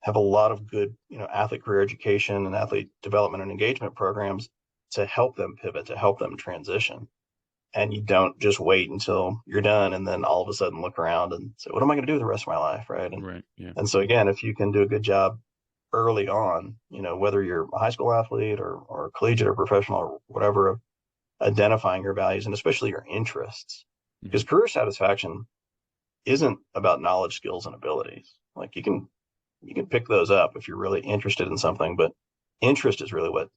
have a lot of good, athlete career education and athlete development and engagement programs to help them pivot, to help them transition. And you don't just wait until you're done and then all of a sudden look around and say, what am I going to do the rest of my life? Right. And so again, if you can do a good job early on, whether you're a high school athlete or collegiate or professional or whatever, of identifying your values and especially your interests, because career satisfaction isn't about knowledge, skills, and abilities. Like, you can pick those up if you're really interested in something, but interest is really what,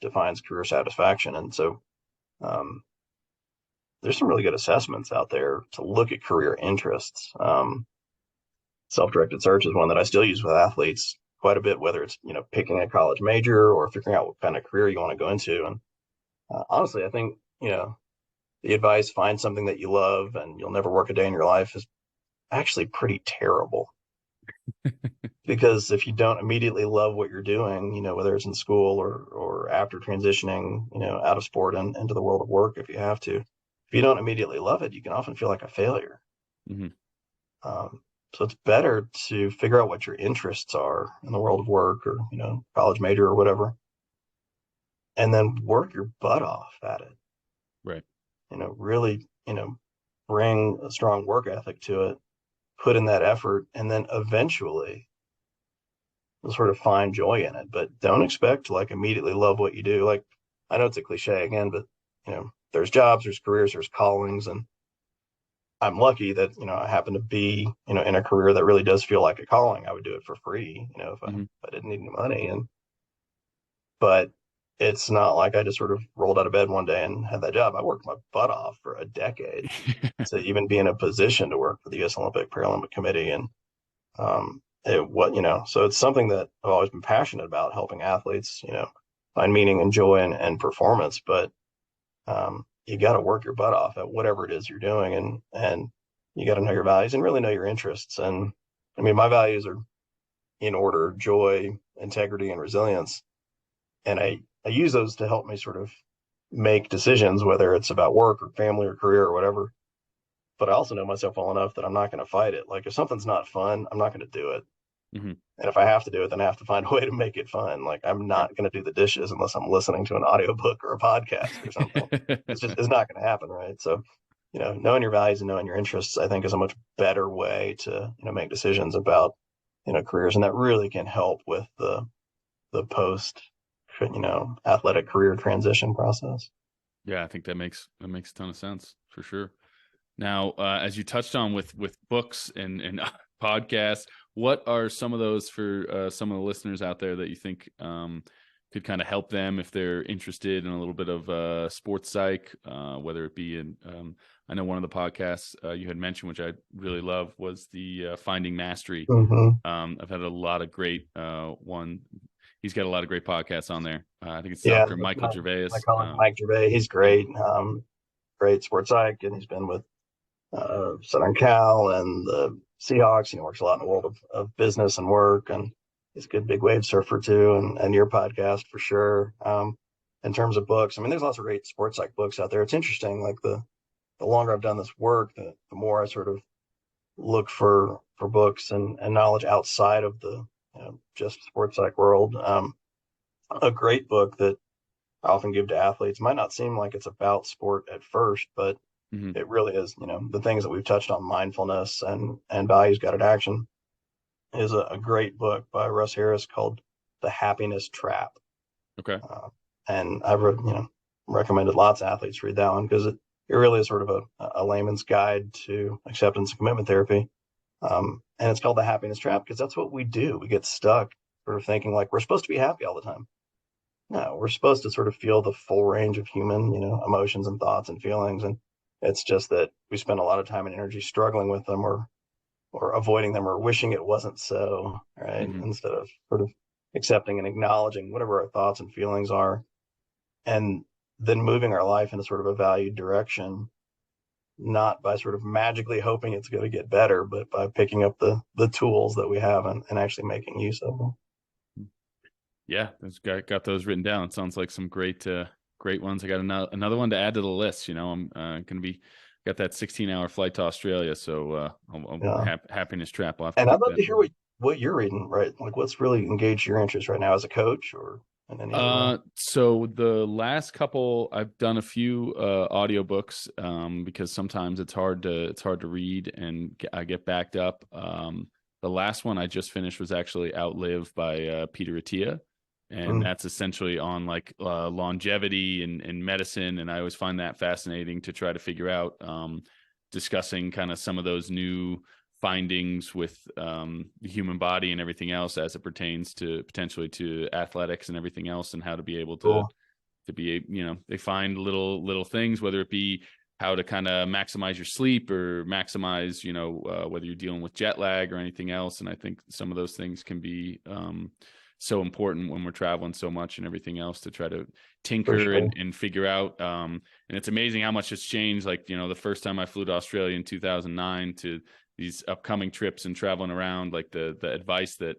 defines career satisfaction. And so there's some really good assessments out there to look at career interests. Self-directed search is one that I still use with athletes quite a bit, whether it's, picking a college major or figuring out what kind of career you want to go into. And honestly, I think, the advice, find something that you love and you'll never work a day in your life, is actually pretty terrible. Because if you don't immediately love what you're doing, whether it's in school or after transitioning, out of sport and into the world of work, if you have to, if you don't immediately love it, you can often feel like a failure. So it's better to figure out what your interests are in the world of work, or, college major or whatever, and then work your butt off at it. Right. Really, bring a strong work ethic to it, put in that effort, and then eventually you'll sort of find joy in it. But don't expect to like immediately love what you do. Like, I know it's a cliche again, but there's jobs, there's careers, there's callings, and I'm lucky that I happen to be in a career that really does feel like a calling. I would do it for free, if I didn't need any money. But it's not like I just sort of rolled out of bed one day and had that job. I worked my butt off for a decade to even be in a position to work for the U.S. Olympic Paralympic Committee. And so it's something that I've always been passionate about, helping athletes, find meaning and joy and performance. But you got to work your butt off at whatever it is you're doing, and you got to know your values and really know your interests. And I mean, my values are in order: joy, integrity, and resilience. And I use those to help me sort of make decisions, whether it's about work or family or career or whatever. But I also know myself well enough that I'm not going to fight it. Like, if something's not fun, I'm not going to do it. And if I have to do it, then I have to find a way to make it fun. Like, I'm not going to do the dishes unless I'm listening to an audiobook or a podcast or something. It's not going to happen, right? So, knowing your values and knowing your interests, I think, is a much better way to, make decisions about, careers. And that really can help with the post, athletic career transition process. Yeah, I think that makes a ton of sense, for sure. Now, as you touched on with books and podcasts, what are some of those for some of the listeners out there that you think could kind of help them if they're interested in a little bit of sports psych, whether it be in, I know one of the podcasts you had mentioned, which I really love, was the Finding Mastery. I've had a lot of great he's got a lot of great podcasts on there. I think it's Dr. Michael Gervais. My colleague Mike Gervais, he's great. Great sports psych, and he's been with Southern Cal and the Seahawks. He works a lot in the world of business and work, and he's a good big wave surfer too. And your podcast for sure. In terms of books, I mean, there's lots of great sports psych books out there. It's interesting, like the longer I've done this work, the more I sort of look for books and knowledge outside of the just sports psych world. A great book that I often give to athletes might not seem like it's about sport at first, but it really is. The things that we've touched on, mindfulness and values guided action, is a great book by Russ Harris called The Happiness Trap. Okay. And I've recommended lots of athletes read that one, because it really is sort of a layman's guide to acceptance and commitment therapy. And it's called The Happiness Trap because that's what we do. We get stuck sort of thinking like we're supposed to be happy all the time. No, we're supposed to sort of feel the full range of human, emotions and thoughts and feelings. And it's just that we spend a lot of time and energy struggling with them or avoiding them or wishing it wasn't so, right? Instead of sort of accepting and acknowledging whatever our thoughts and feelings are, and then moving our life in a sort of a valued direction, not by sort of magically hoping it's going to get better, but by picking up the tools that we have and actually making use of them. Yeah, got those written down. It sounds like some great ones. I got another one to add to the list. I'm going to be got that 16-hour flight to Australia, so Happiness Trap. And I'd love to hear what you're reading, right? Like what's really engaged your interest right now as a coach or in any other way? So the last couple, I've done a few audiobooks because sometimes it's hard to read and I get backed up. The last one I just finished was actually Outlive by Peter Attia. And that's essentially on like longevity and medicine. And I always find that fascinating to try to figure out, discussing kind of some of those new findings with the human body and everything else as it pertains to potentially to athletics and everything else, and how to be able to be, they find little things, whether it be how to kind of maximize your sleep or maximize, whether you're dealing with jet lag or anything else. And I think some of those things can be so important when we're traveling so much and everything else, to try to tinker and figure out. And it's amazing how much it's changed. Like, the first time I flew to Australia in 2009 to these upcoming trips and traveling around, like the advice that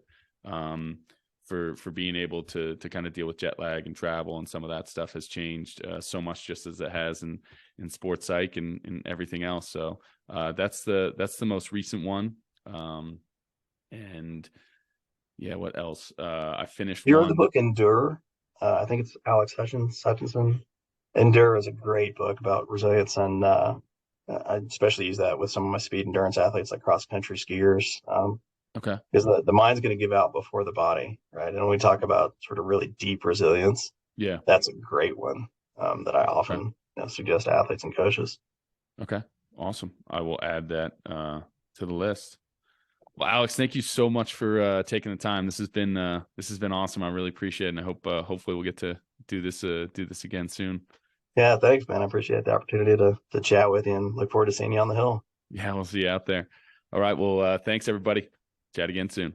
for being able to kind of deal with jet lag and travel and some of that stuff has changed so much, just as it has in sports psych and everything else. So that's the most recent one. And yeah, what else? I finished. You read the book Endure? I think it's Alex Hutchinson. Endure is a great book about resilience, and I especially use that with some of my speed endurance athletes, like cross country skiers. Okay. Because the mind's going to give out before the body, right? And when we talk about sort of really deep resilience, that's a great one that I often suggest to athletes and coaches. Okay, awesome. I will add that to the list. Well, Alex, thank you so much for taking the time. This has been awesome. I really appreciate it, and I hope hopefully we'll get to do this again soon. Yeah, thanks, man. I appreciate the opportunity to chat with you, and look forward to seeing you on the hill. Yeah, we'll see you out there. All right. Well, thanks everybody. Chat again soon.